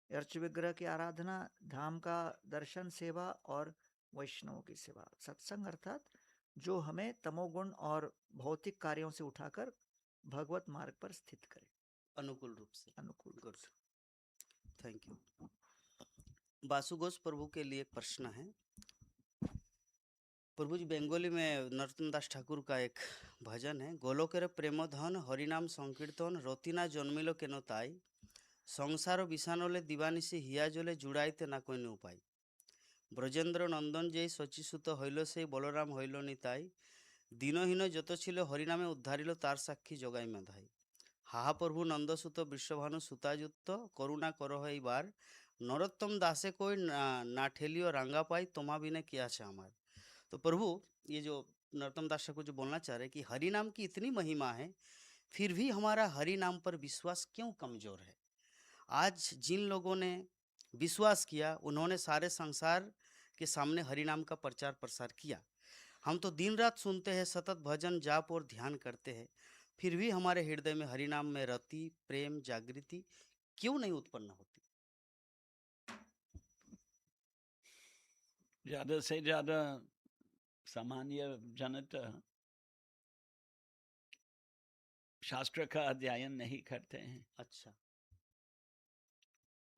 अर्च विग्रह की आराधना, धाम का दर्शन, सेवा और वैष्णवों की सेवा। सत्संग अर्थात जो हमें तमोगुण और भौतिक कार्यों से उठाकर भगवत मार्ग पर स्थित करे, अनुकूल रूप से। अनुकूल। Good, thank you. Basu Ghosh Prabhu के लिए एक प्रश्न है। प्रभु जी, बंगाली में नरोत्तम दास ठाकुर का एक भजन है, गोलोकेर प्रेमधन हरिनाम संकीर्तन रतिना जन्मिल केन ताई, संसार विषानले दिवानिशी हिया जले जुड़ाइते ना कोई उपाय, ब्रजेंद्र नंदन जेई शचीसुत हईल से बलराम हईल निताई, दीनहीन जत छिलो हरिनामे उद्धारिल तार साक्षी जगाई मेधाई, हाहा प्रभु नंदसुत विश्वभानु सुतायुक्त करुणा करो है बार, नरोत्तम दासे कोई ना ठेलियो रंगा पाई तोमा बिने किया छे हमार। तो प्रभु, ये जो नरोत्तम दास ठाकुर जो बोलना चाह रहे हैं कि हरि नाम की इतनी महिमा है, फिर भी हमारा हरि नाम पर विश्वास क्यों कमजोर है। आज जिन लोगों ने विश्वास किया, उन्होंने सारे संसार के सामने हरि नाम का प्रचार प्रसार किया। हम तो दिन रात सुनते हैं, सतत भजन जाप और ध्यान करते हैं, फिर भी हमारे हृदय में हरि नाम में रति प्रेम जागृति क्यों नहीं उत्पन्न होती। ज्यादा से ज्यादा सामान्य जनता शास्त्र का अध्ययन नहीं करते हैं। अच्छा।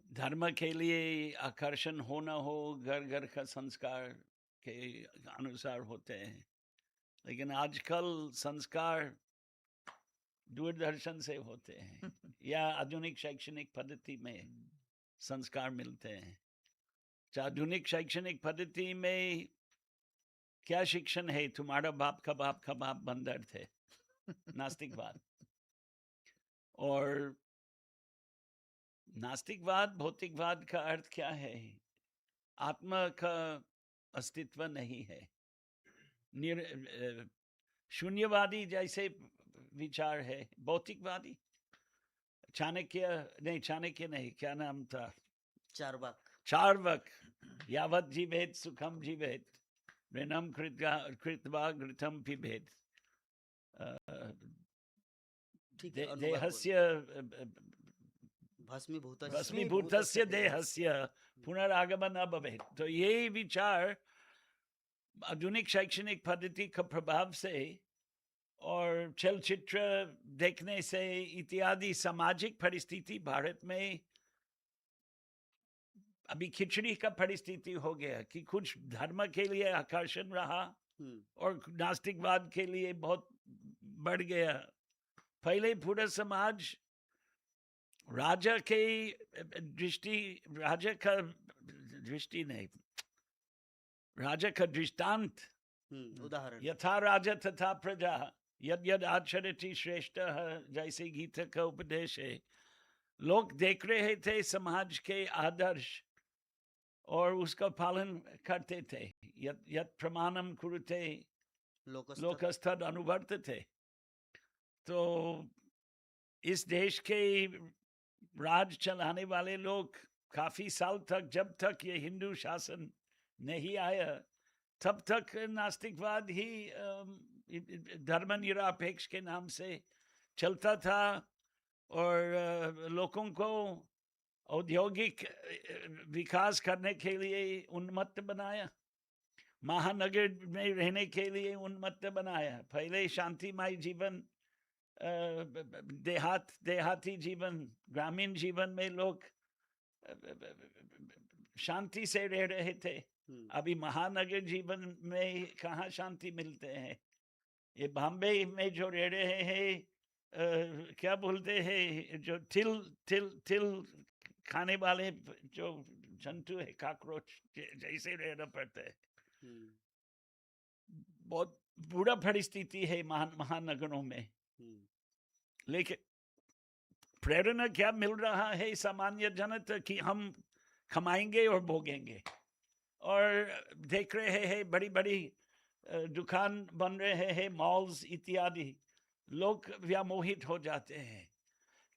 धर्म के लिए आकर्षण होना हो, घर घर का संस्कार के अनुसार होते हैं, लेकिन आजकल संस्कार दूरदर्शन से होते हैं या आधुनिक शैक्षणिक पद्धति में संस्कार मिलते हैं। आधुनिक शैक्षणिक पद्धति में क्या शिक्षण है? तुम्हारा बाप का बाप बंदर थे, नास्तिकवाद। और नास्तिकवाद भौतिकवाद का अर्थ क्या है? आत्मा का अस्तित्व नहीं है। शून्यवादी जैसे विचार है। भौतिकवादी चाणक्य नहीं, क्या नाम था? चार्वाक। यावत जीवेत सुखम जीवेत, ऋणम कृत्वा घृतम पिबेत, देहस्य भस्मीभूतस्य देहस्य पुनरागमन न भवेत्। तो ये विचार आधुनिक शैक्षणिक पद्धति का प्रभाव से और चलचित्र देखने से इत्यादि सामाजिक परिस्थिति भारत में अभी खिचड़ी का परिस्थिति हो गया कि कुछ धर्म के लिए आकर्षण रहा और नास्तिकवाद के लिए बहुत बढ़ गया। पहले पूरा समाज राजा का दृष्टांत उदाहरण यथा राजा तथा प्रजा यद यद आचरति श्रेष्ठ, जैसे गीता का उपदेश है। लोग देख रहे थे समाज के आदर्श और उसका पालन करते थे। यद यद प्रमाणम कुरुते लोकस्तद अनुवर्तते। तो इस देश के राज चलाने वाले लोग काफी साल तक, जब तक ये हिंदू शासन नहीं आया, तब तक नास्तिकवाद ही धर्मनिरपेक्ष के नाम से चलता था और लोगों को औद्योगिक विकास करने के लिए उन्मत्त बनाया, महानगर में रहने के लिए उन्मत्त बनाया। पहले शांतिमय जीवन, देहाती जीवन, ग्रामीण जीवन में लोग शांति से रह रहे थे। अभी महानगर जीवन में कहाँ शांति मिलते हैं। ये बॉम्बे में जो रह रहे हैं, क्या बोलते हैं, जो तिल खाने वाले जो जंतु है, कॉकरोच जैसे रहना पड़ता है। बहुत बुरा परिस्थिति है महानगरों में। लेकिन प्रेरणा क्या मिल रहा है सामान्य जनता की? हम कमाएंगे और भोगेंगे। और देख रहे हैं बड़ी बड़ी दुकान बन रहे हैं, मॉल्स इत्यादि। लोग व्यामोहित हो जाते हैं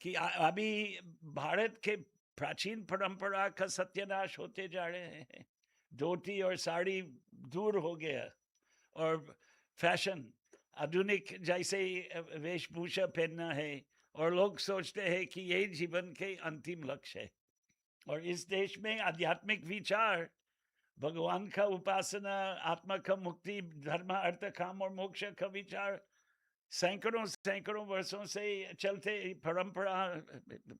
कि अभी भारत के प्राचीन परंपरा का सत्यानाश होते जा रहे हैं। धोती और साड़ी दूर हो गया और फैशन आधुनिक जैसे वेशभूषा पहनना है, और लोग सोचते हैं कि यही जीवन के अंतिम लक्ष्य है। और इस देश में आध्यात्मिक विचार, भगवान का उपासना, आत्मा का मुक्ति, धर्म अर्थ काम और मोक्ष का विचार सैकड़ों वर्षों से चलते परंपरा,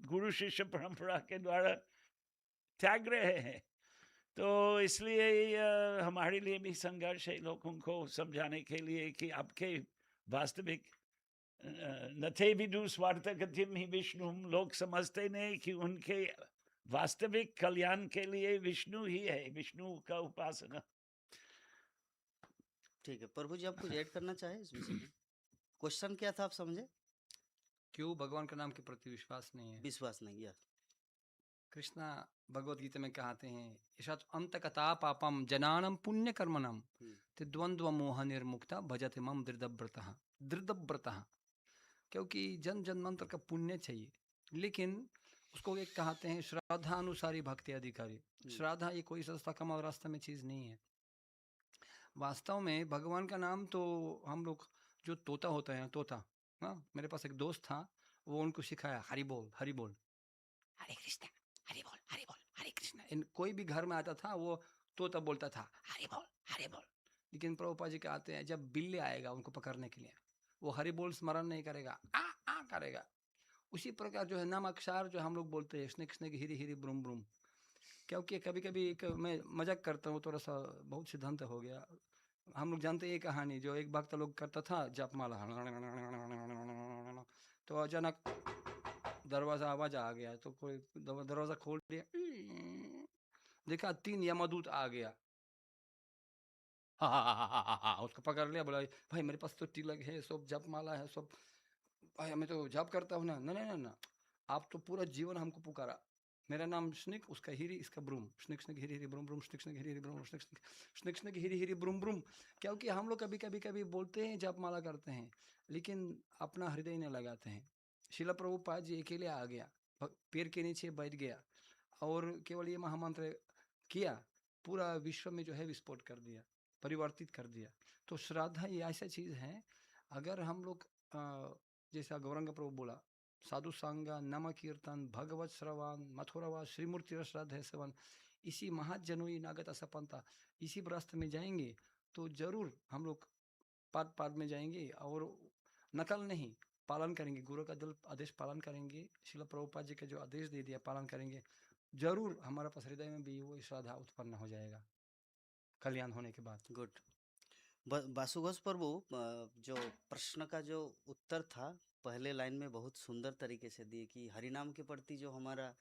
गुरु शिष्य परंपरा के द्वारा त्याग रहे हैं। तो इसलिए हमारे लिए भी संघर्ष है लोगों को समझाने के लिए कि आपके वास्तविक नथे विदु स्वार्थ गतिम ही विष्णु। लोग समझते नहीं कि उनके वास्तविक कल्याण के लिए विष्णु ही है, विष्णु का उपासना। ठीक है प्रभु जी, आप कुछ ऐड करना चाहे इस विषय में? क्वेश्चन क्या था, आप समझे? क्यों भगवान के नाम के प्रति विश्वास नहीं है? विश्वास नहीं है। कृष्णा भगवत गीता में कहते हैं, ईशात अंत कथा पापम जनानम पुण्य कर्मणम ते द्वंद्व मोह निर्मुक्ता भजते मम दृढ़व्रतः। क्योंकि जन जन्मांतर का पुण्य चाहिए, लेकिन उसको एक कहते हैं श्रद्धा अनुसारी भक्ति अधिकारी। श्रद्धा ये कोई सस्ता कमाल रास्ता में चीज नहीं है। वास्तव में भगवान का नाम तो हम लोग जो तोता होता है, तोता, हाँ, मेरे पास एक दोस्त था, वो उनको सिखाया हरि बोल हरि बोल, हरे कृष्ण हरि बोल हरि बोल हरे कृष्ण। कोई भी घर में आता था वो तोता बोलता था हरि बोल हरि बोल। लेकिन प्रभुपाद जी कहते हैं जब बिल्ली आएगा उनको पकड़ने के लिए, वो हरि बोल स्मरण नहीं करेगा, आ करेगा। उसी प्रकार जो है नाम अक्षर जो हम लोग बोलते हैं, स्नेक स्नेक हिरी हिरी ब्रूम ब्रूम। क्योंकि कभी कभी मैं मजाक करता हूँ, थोड़ा सा बहुत सिद्धांत हो गया। हम लोग जानते हैं ये कहानी, जो एक भक्त लोग करता था जपमाला, तो अचानक दरवाजा आवाज आ गया, तो कोई दरवाजा खोल दिया, देखा 3 यमदूत आ गया। उसको पकड़ लिया, बोला भाई मेरे पास तो तिलक है, सब जपमाला है, सब भाई मैं तो जप करता हूँ ना। ना, आप तो पूरा जीवन हमको पुकारा, मेरा नाम स्निक, उसका हिरी, इसका ब्रूम, स्निक स्निक हिरी हिरी ब्रूम ब्रूम, स्निक स्निक हिरी हिरी ब्रूम, स्निक स्निक हिरी हिरी ब्रूम ब्रूम। क्योंकि हम लोग कभी बोलते हैं जपमाला करते हैं, लेकिन अपना हृदय नहीं लगाते हैं। शिला प्रभुपाद जी अकेले आ गया, पेड़ के नीचे बैठ गया और केवल ये महामंत्र किया, पूरा विश्व में जो है विस्फोट कर दिया, परिवर्तित कर दिया। तो श्रद्धा ये ऐसा चीज है, अगर हम लोग जैसा गौरंग प्रभु बोला, साधु संग, नम कीर्तन, भगवत श्रवण, मथुरावा श्रीमूर्ति श्रद्धा सेवन, इसी महाजनोई नागत असपंता, इसी रास्ते में जाएंगे तो जरूर हम लोग पाद पाद में जाएंगे और नकल नहीं, पालन करेंगे, गुरु का दिल आदेश पालन करेंगे, शिला प्रभुपाद जी का जो आदेश दे दिया पालन करेंगे, जरूर हमारा पास हृदय में भी वो श्रद्धा उत्पन्न हो जाएगा कल्याण होने के बाद। गुड। वासुघोष प्रभु, जो प्रश्न का जो उत्तर था पहले लाइन में बहुत सुंदर तरीके से दिए कि हरिनाम के प्रति जो हमारा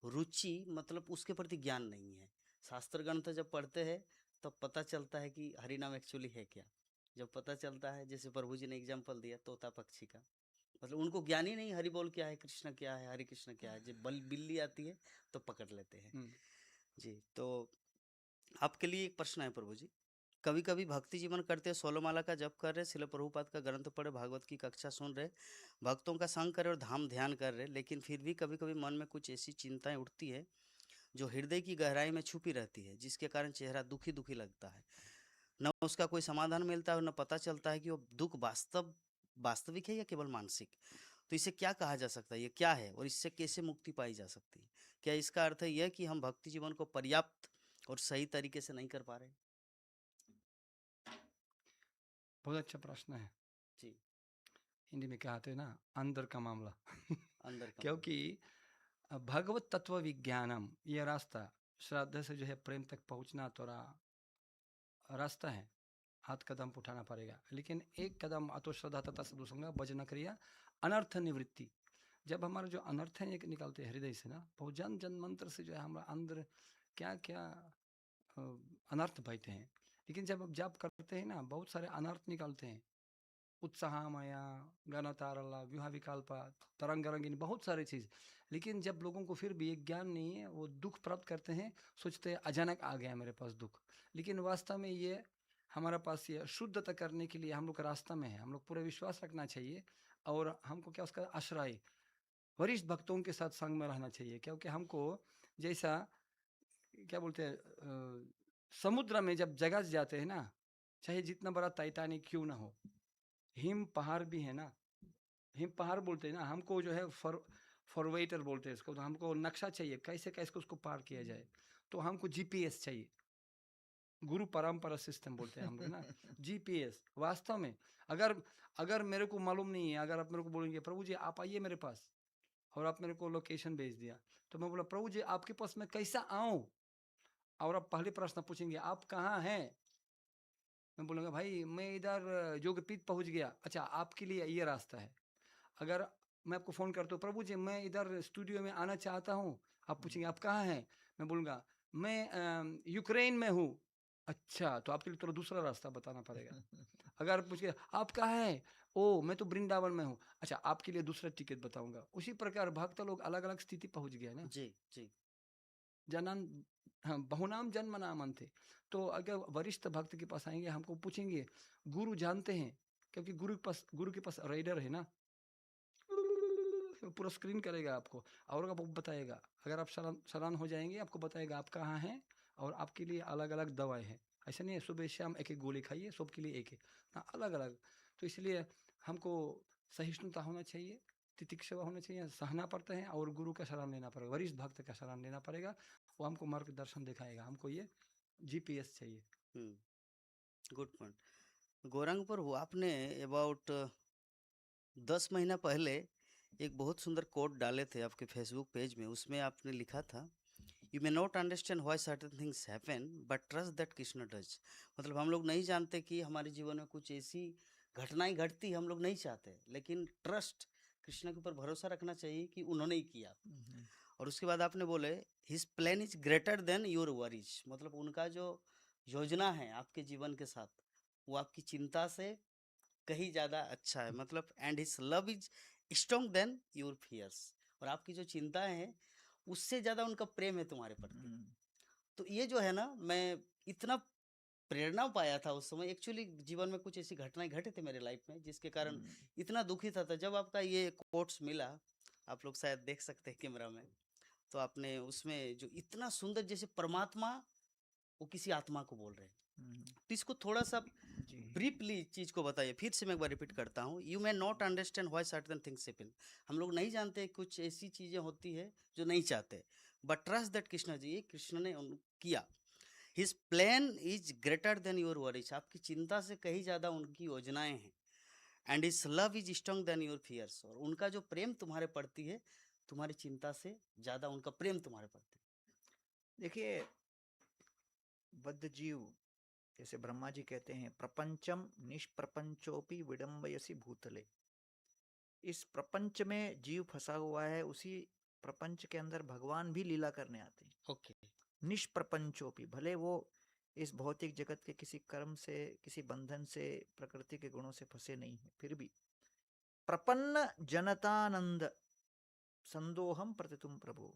रुचि, मतलब उसके प्रति ज्ञान नहीं है। शास्त्र ग्रंथ जब पढ़ते हैं तब पता चलता है कि हरिनाम एक्चुअली है क्या। जब पता चलता है, जैसे प्रभु जी ने एग्जाम्पल दिया तोता पक्षी का, मतलब उनको ज्ञान ही नहीं हरि बोल क्या है, कृष्ण क्या है, हरे कृष्ण क्या है। जब बिल्ली आती है तो पकड़ लेते हैं जी। तो आपके लिए एक प्रश्न है प्रभु जी। कभी कभी भक्ति जीवन करते, 16 माला का जप कर रहे, शिल प्रभुपाद का ग्रंथ पढ़े, भागवत की कक्षा सुन रहे, भक्तों का संग कर रहे और धाम ध्यान कर रहे, लेकिन फिर भी कभी कभी मन में कुछ ऐसी चिंताएं उठती है जो हृदय की गहराई में छुपी रहती है, जिसके कारण चेहरा दुखी दुखी लगता है। न उसका कोई समाधान मिलता है और न पता चलता है कि वो दुख वास्तविक है या केवल मानसिक। तो इसे क्या कहा जा सकता है, ये क्या है और इससे कैसे मुक्ति पाई जा सकती है? क्या इसका अर्थ है यह कि हम भक्ति जीवन को पर्याप्त और सही तरीके से नहीं कर पा रहे? बहुत अच्छा प्रश्न है जी। हिंदी में कहते हैं ना, अंदर का मामला अंदर का क्योंकि भगवत तत्व विज्ञानम ये रास्ता श्रद्धा से जो है प्रेम तक पहुंचना थोड़ा रास्ता है, हाथ कदम उठाना पड़ेगा। लेकिन एक कदम अतो श्रद्धा तथा सदुसंग भजन क्रिया अनर्थ निवृत्ति, जब हमारा जो अनर्थ है निकलते हैं हृदय से ना, बहुत जन जन मंत्र से जो है हमारा अंदर क्या क्या अनर्थ बहते हैं। लेकिन जब आप जाप करते हैं ना, बहुत सारे अनर्थ निकलते हैं, उत्साहमया, गणतारला, व्यूहा विकल्पा, तरंग रंगीन, बहुत सारी चीज़। लेकिन जब लोगों को फिर भी एक ज्ञान नहीं है, वो दुख प्राप्त करते हैं, सोचते हैं अचानक आ गया मेरे पास दुख। लेकिन वास्तव में ये हमारा पास ये शुद्धता करने के लिए हम लोग रास्ता में है, हम लोग पूरा विश्वास रखना चाहिए और हमको क्या उसका आश्रय वरिष्ठ भक्तों के साथ संग में रहना चाहिए। क्योंकि हमको जैसा क्या बोलते हैं, समुद्र में जब जगह जाते हैं ना, चाहे जितना बड़ा टाइटैनिक क्यों ना हो, हिम पहाड़ भी है ना, हिम पहाड़ बोलते हैं ना, हमको जो है फॉरवेटर बोलते हैं इसको, तो हमको नक्शा चाहिए कैसे कैसे उसको पार किया जाए। तो हमको जीपीएस चाहिए, गुरु परंपरा सिस्टम बोलते हैं हम लोग ना जीपीएस। वास्तव में अगर अगर मेरे को मालूम नहीं है, अगर आप मेरे को बोलेंगे प्रभु जी आप आइए मेरे पास, और आप मेरे को लोकेशन भेज दिया, तो मैं बोला प्रभु जी आपके पास मैं कैसा आऊं, और आप पहले प्रश्न पूछेंगे आप कहाँ हैं, मैं बोलूँगा भाई मैं इधर जोगपीठ पहुंच गया, अच्छा आपके लिए ये रास्ता है। अगर मैं आपको फ़ोन करता हूँ प्रभु जी मैं इधर स्टूडियो में आना चाहता हूँ, आप पूछेंगे आप कहाँ हैं, मैं बोलूँगा मैं यूक्रेन में हूँ, अच्छा तो आपके लिए थोड़ा दूसरा रास्ता बताना पड़ेगा। अगर पूछिए आप कहाँ हैं, ओ मैं तो वृंदावन में हूँ, अच्छा आपके लिए दूसरा टिकट बताऊंगा। उसी प्रकार भक्त लोग अलग अलग स्थिति पहुंच गया ना। जी जी। जनन हाँ, बहुनाम जन्म नामन थे। तो अगर वरिष्ठ भक्त के पास आएंगे, हमको पूछेंगे, गुरु जानते हैं, क्योंकि गुरु के पास राइडर है ना, पूरा स्क्रीन करेगा आपको और आपको बताएगा। अगर आप शरण हो जाएंगे आपको बताएगा आप कहाँ हैं, और आपके लिए अलग अलग दवाएं हैं। ऐसा नहीं है सुबह शाम एक एक गोली खाइए, सबके लिए एक एक ना, अलग अलग। तो इसलिए हमको सहिष्णुता होना चाहिए, तितिक्षा होना चाहिए, सहना पड़ता है, और गुरु का शरण लेना पड़ेगा, वरिष्ठ भक्त का शरण लेना पड़ेगा, वो हमको मार्गदर्शन दिखाएगा। हमको ये जीपीएस चाहिए। Good point. गौरांग प्रभु, आपने अबाउट 10 महीना पहले एक बहुत सुंदर कोट डाले थे आपके फेसबुक पेज में। उसमें आपने लिखा था, you may not understand why certain things happen but trust that Krishna does. मतलब हम लोग नहीं जानते कि हमारे जीवन में कुछ ऐसी घटनाएं घटती हम लोग नहीं चाहते, लेकिन ट्रस्ट, कृष्ण के ऊपर भरोसा रखना चाहिए कि उन्होंने ही किया। और उसके बाद आपने बोले his plan is greater than your worries, मतलब उनका जो योजना है आपके जीवन के साथ वो आपकी चिंता से कहीं ज़्यादा अच्छा है। मतलब and his love is strong than your fears, और आपकी जो चिंताएं हैं उससे ज़्यादा उनका प्रेम है तुम्हारे प्रति। तो ये जो है ना, मैं इतना प्रेरणा पाया था उस समय। एक्चुअली जीवन में कुछ ऐसी घटनाएं घटे थे मेरे लाइफ में जिसके कारण इतना दुखी था। जब आपका ये कोट्स मिला, आप लोग शायद देख सकते हैं कैमरा में, तो आपने उसमें जो इतना सुंदर, जैसे परमात्मा वो किसी आत्मा को बोल रहे हैं, तो इसको थोड़ा सा जी ब्रीफली चीज को बताइए। फिर से मैं एक बार रिपीट करता हूँ, you may not understand why certain things happen. हम लोग नहीं जानते, कुछ ऐसी चीजें होती है जो नहीं चाहते, but trust that Krishna ji, Krishna ने किया। His plan is greater than your worries, आपकी चिंता से कहीं ज्यादा उनकी योजनाएं हैं। And his love is strong than your fears, और उनका जो प्रेम तुम्हारे प्रति है, तुम्हारी चिंता से ज्यादा उनका प्रेम तुम्हारे प्रति। देखिए, बद्ध जीव, जैसे ब्रह्मा जी कहते हैं, प्रपंचम निष्प्रपंचोपि विडंबयसी भूतले। इस प्रपंच में जीव फंसा हुआ है, उसी प्रपंच के अंदर भगवान भी लीला करने आते हैं। ओके। निष्प्रपंचोपि, भले वो इस भौतिक जगत के किसी कर्म से, किसी बंधन से, प्रकृति के गुणों से फंसे नहीं है, फिर भी प्रपन्न जनतानंद संदोहम प्रतितुम प्रभु।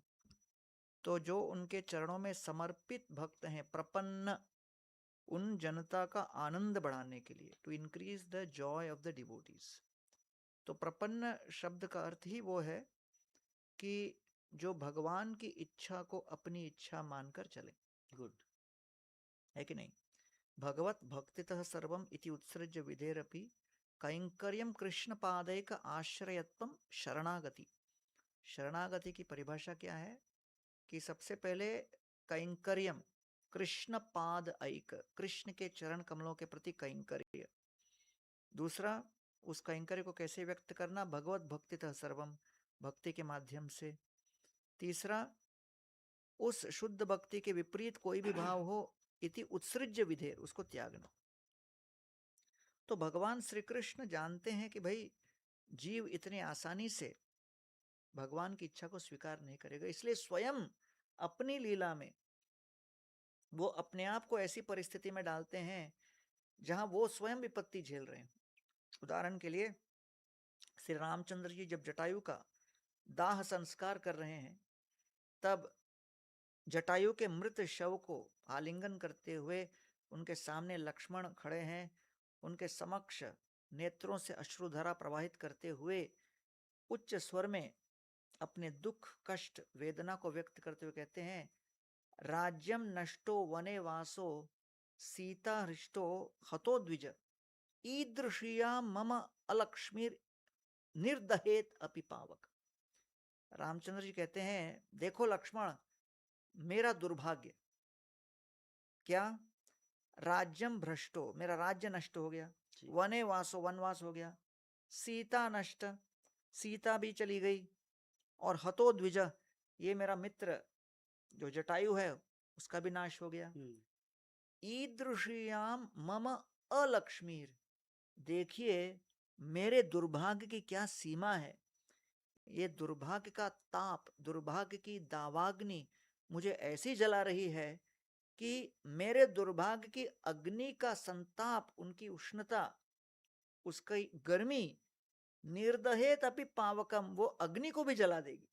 तो जो उनके चरणों में समर्पित भक्त हैं, प्रपन्न, उन जनता का आनंद बढ़ाने के लिए, to increase the joy of the devotees. तो प्रपन्न शब्द का अर्थ ही वो है कि जो भगवान की इच्छा को अपनी इच्छा मानकर चले। गुड। है कि नहीं? भगवत भक्तितः सर्वम इति उत्सृज्य विधेरपि कैंकर्यम कृष्ण पादैक आश्रयत्वम शरणागति। शरणागति की परिभाषा क्या है? कि सबसे पहले कैंकर्यम, कृष्ण पाद ऐक, कृष्ण के चरण कमलों के प्रति कैंकर्य। दूसरा, उस कैंकर्य को कैसे व्यक्त करना? भगवत भक्तितः सर्वम, भक्ति के माध्यम से। तीसरा, उस शुद्ध भक्ति के विपरीत कोई भी भाव हो, इति उत्सृज्य विधेर, उसको त्यागना। तो भगवान श्री कृष्ण जानते हैं कि भाई जीव इतने आसानी से भगवान की इच्छा को स्वीकार नहीं करेगा, इसलिए स्वयं अपनी लीला में वो अपने आप को ऐसी परिस्थिति में डालते हैं जहां वो स्वयं विपत्ति झेल रहे हैं। उदाहरण के लिए, श्री रामचंद्र जी जब जटायु का दाह संस्कार कर रहे हैं, तब जटायु के मृत शव को आलिंगन करते हुए उनके सामने लक्ष्मण खड़े हैं। उनके समक्ष नेत्रों से अश्रुधारा प्रवाहित करते हुए उच्च स्वर में अपने दुख, कष्ट, वेदना को व्यक्त करते हुए कहते हैं, राज्यम नष्टो वने वासो सीता हृष्टो हतो द्विज ईदृशिया मम अलक्ष्मीर निर्दहेत अपि पावक। रामचंद्र जी कहते हैं, देखो लक्ष्मण, मेरा दुर्भाग्य क्या? राज्यम भ्रष्टो, मेरा राज्य नष्ट हो गया। वने वासो, वनवास हो गया। सीता नष्ट, सीता भी चली गई। और हतो द्विज, ये मेरा मित्र जो जटायु है उसका भी नाश हो गया। ईदृशियाम मम अलक्ष्मीर, देखिए मेरे दुर्भाग्य की क्या सीमा है। ये दुर्भाग्य का ताप, दुर्भाग्य की दावाग्नि मुझे ऐसी जला रही है कि मेरे दुर्भाग्य की अग्नि का संताप, उनकी उष्णता, उसकी गर्मी, निर्दहेत अपि पावकम, वो अग्नि को भी जला देगी।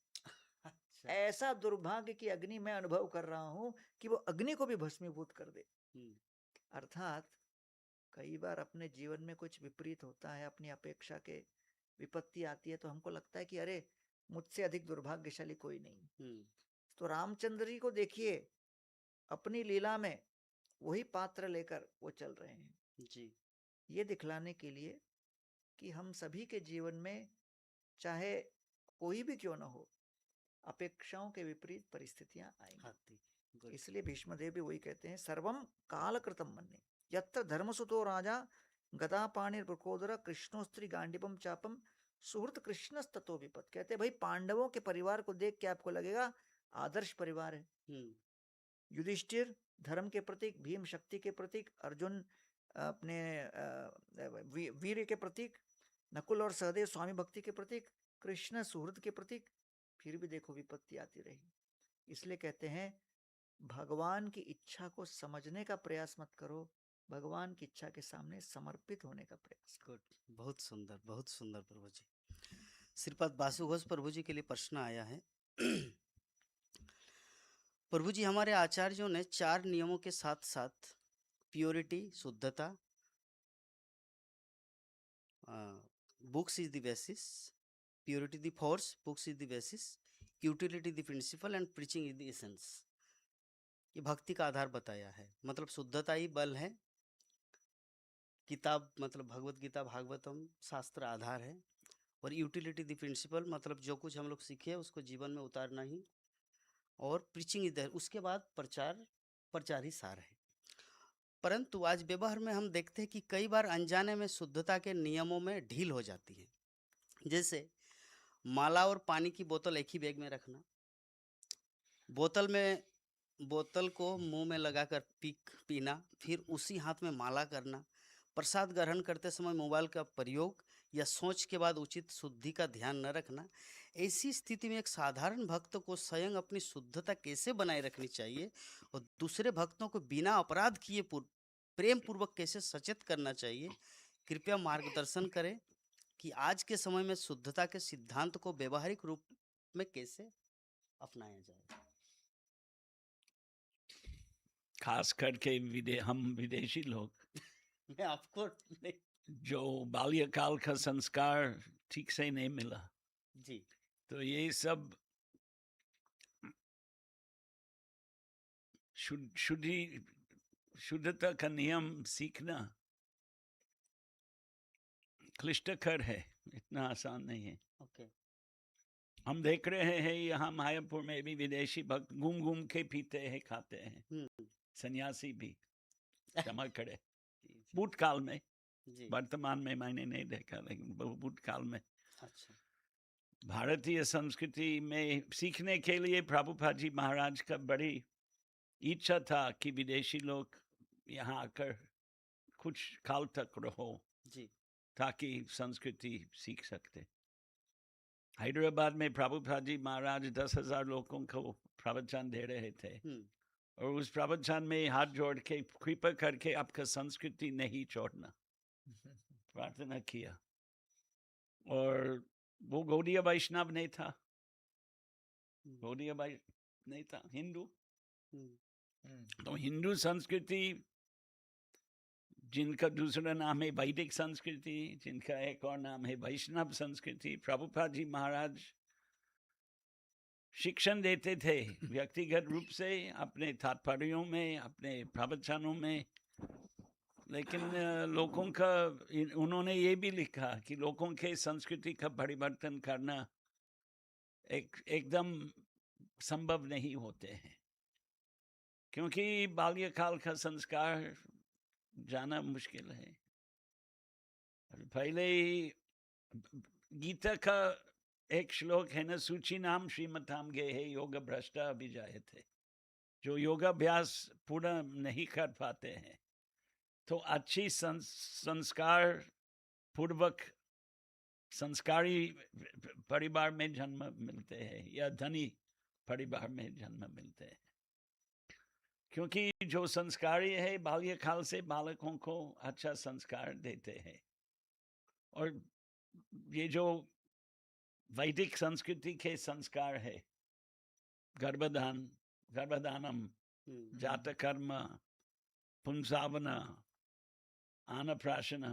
अच्छा। ऐसा दुर्भाग्य की अग्नि मैं अनुभव कर रहा हूं कि वो अग्नि को भी भस्मीभूत कर दे। अर्थात कई बार अपने जीवन में कुछ विपरीत होता है, अपनी अपेक्षा के विपत्ति आती है, तो हमको लगता है कि अरे मुझसे अधिक दुर्भाग्यशाली कोई नहीं। तो रामचंद्र जी को देखिए, अपनी लीला में वही पात्र लेकर वो चल रहे हैं जी, ये दिखलाने के लिए कि हम सभी के जीवन में, चाहे कोई भी क्यों ना हो, अपेक्षाओं के विपरीत परिस्थितियां आएंगी। इसलिए भीष्मदेव भी वही कहते हैं, सर्वम कालकृतम मन्ये यत्र धर्मसुतो राजा गदापाणिर वृकोदर कृष्णोस्त्री गांडीपम चापम सुहृत कृष्णस्ततो विपत। कहते भाई, पांडवों के परिवार को देख के आपको लगेगा आदर्श परिवार है। युधिष्ठिर धर्म के प्रतीक, भीम शक्ति के प्रतीक, अर्जुन अपने वीर के प्रतीक, नकुल और सहदेव स्वामी भक्ति के प्रतीक, कृष्ण सुहृद के प्रतीक, फिर भी देखो विपत्ति आती रही। इसलिए कहते हैं, भगवान की इच्छा को समझने का प्रयास मत करो, भगवान की इच्छा के सामने समर्पित होने का प्रयास करो। बहुत सुंदर, बहुत सुंदर प्रभु जी। श्रीपाद बासु घोष प्रभु जी के लिए प्रश्न आया है। प्रभु जी, हमारे आचार्यों ने 4 नियमों के साथ साथ प्योरिटी, शुद्धता, books is the basis, purity the force, books is the basis, utility the principle and preaching is the essence, ये भक्ति का आधार बताया है। मतलब शुद्धता ही बल है, किताब मतलब भगवत गीता भागवतम शास्त्र आधार है, और यूटिलिटी द प्रिंसिपल मतलब जो कुछ हम लोग सीखे उसको जीवन में उतारना ही, और प्रीचिंग इज देयर, उसके बाद प्रचार ही सार है। परंतु आज व्यवहार में हम देखते हैं कि कई बार अनजाने में शुद्धता के नियमों में ढील हो जाती है। जैसे माला और पानी की बोतल एक ही बैग में रखना, बोतल को मुंह में लगाकर पीना, फिर उसी हाथ में माला करना, प्रसाद ग्रहण करते समय मोबाइल का प्रयोग या सोच के बाद उचित शुद्धि का ध्यान न रखना। ऐसी स्थिति में एक साधारण भक्त को स्वयं अपनी शुद्धता कैसे बनाए रखनी चाहिए और दूसरे भक्तों को बिना अपराध किए प्रेम पूर्वक कैसे सचेत करना चाहिए, कृपया मार्गदर्शन करें कि आज के समय में शुद्धता के सिद्धांत को व्यवहारिक रूप में कैसे अपनाया जाए। खास करके हम विदेशी लोग मैं आपको नहीं, जो बाल्यकाल का संस्कार ठीक से नहीं मिला, जी तो ये सब शुद्धता का नियम सीखना क्लिष्टकर है, इतना आसान नहीं है। ओके हम देख रहे हैं यहाँ मायापुर में भी विदेशी भक्त घूम घूम के पीते हैं, खाते हैं, सन्यासी भी, क्षमा करे, भूतकाल में, जी वर्तमान में मैंने नहीं देखा, लेकिन भूतकाल में। अच्छा भारतीय संस्कृति में सीखने के लिए प्रभुपाद जी महाराज का बड़ी इच्छा था कि विदेशी लोग यहाँ आकर कुछ काल तक रहो, जी ताकि संस्कृति सीख सकते। हैदराबाद में प्रभुपाद जी महाराज 10,000 लोगों को प्रवचन दे रहे थे, और उस प्रवचन में हाथ जोड़ के कृपा करके आपका संस्कृति नहीं छोड़ना प्रार्थना किया। और वो गौड़ीय वैष्णव नहीं था, गौड़ीय वैष्णव नहीं था, हिंदू। तो हिंदू संस्कृति, जिनका दूसरा नाम है वैदिक संस्कृति, जिनका एक और नाम है वैष्णव संस्कृति, प्रभुपाद जी महाराज शिक्षण देते थे व्यक्तिगत रूप से अपने तात्पर्यों में, अपने प्रवचनों में। लेकिन लोगों का, उन्होंने ये भी लिखा कि लोगों के संस्कृति का परिवर्तन करना एकदम संभव नहीं होते हैं, क्योंकि बाल्यकाल का संस्कार जाना मुश्किल है। पहले गीता का एक श्लोक है ना, सूची नाम श्रीमताम गे है योग भ्रष्टा अभिजायते, जो योगाभ्यास पूरा नहीं कर पाते हैं तो अच्छी संस्कार पूर्वक संस्कारी परिवार में जन्म मिलते हैं या धनी परिवार में जन्म मिलते हैं, क्योंकि जो संस्कारी है बाल्यकाल से बालकों को अच्छा संस्कार देते हैं। और ये जो वैदिक संस्कृति के संस्कार है, गर्भदानम, जातकर्म, पुंसावना, आनप्राशन,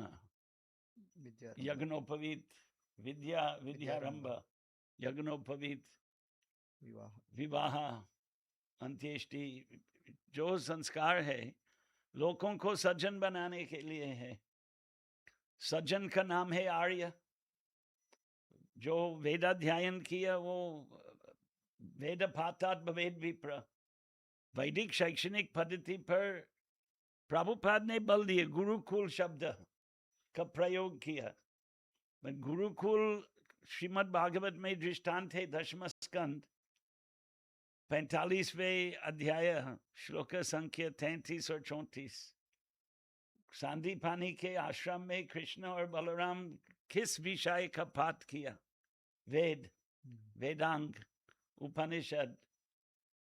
यज्ञोपवीत, विद्यारंभ, यज्ञोपवीत, विवाह, अंत्येष्टि, जो संस्कार है लोगों को सज्जन बनाने के लिए है। सज्जन का नाम है आर्य। जो वेदाध्ययन किया वो वेद पाठात भवेद विप्र, वैदिक शैक्षणिक पद्धति पर प्रभुपाद ने बल दिए, गुरुकुल शब्द का प्रयोग किया। गुरुकुल श्रीमद् भागवत में दृष्टांत है, 10वां स्कंद 45वें अध्याय श्लोक संख्या 33 और 34। सांदीपानी के आश्रम में कृष्ण और बलराम किस विषय का पाठ किया? वेदांग, उपनिषद,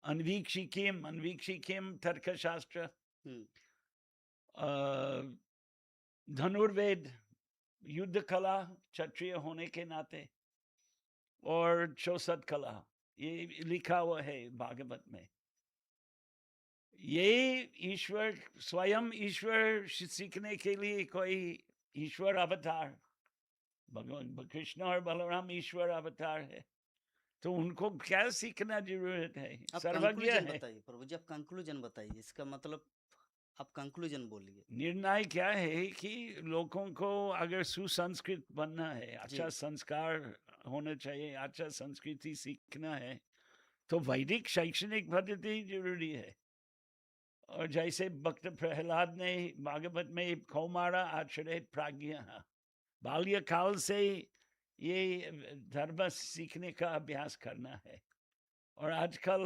अन्वीक्षिकीम तर्कशास्त्र, धनुर्वेद, युद्ध कला क्षत्रिय होने के नाते, और चौसठ कला, ये लिखा हुआ है भागवत में। ये ईश्वर, स्वयं ईश्वर सीखने के लिए कोई ईश्वर अवतार, भगवान कृष्ण और बलराम ईश्वर अवतार है, तो उनको क्या सीखना जरूरत है? सर्वज्ञ है। बताइए प्रभु जी, आप कंक्लूजन बताइए, इसका मतलब आप कंक्लूजन बोलिए। निर्णय क्या है कि लोगों को अगर सुसंस्कृत बनना है, अच्छा जी। संस्कार होना चाहिए, अच्छा संस्कृति सीखना है, तो वैदिक शैक्षणिक पद्धति जरूरी है। और जैसे भक्त प्रहलाद ने भागवत में कौमारा आचरे प्राज्ञ, बाल्यकाल से ये धर्म सीखने का अभ्यास करना है। और आजकल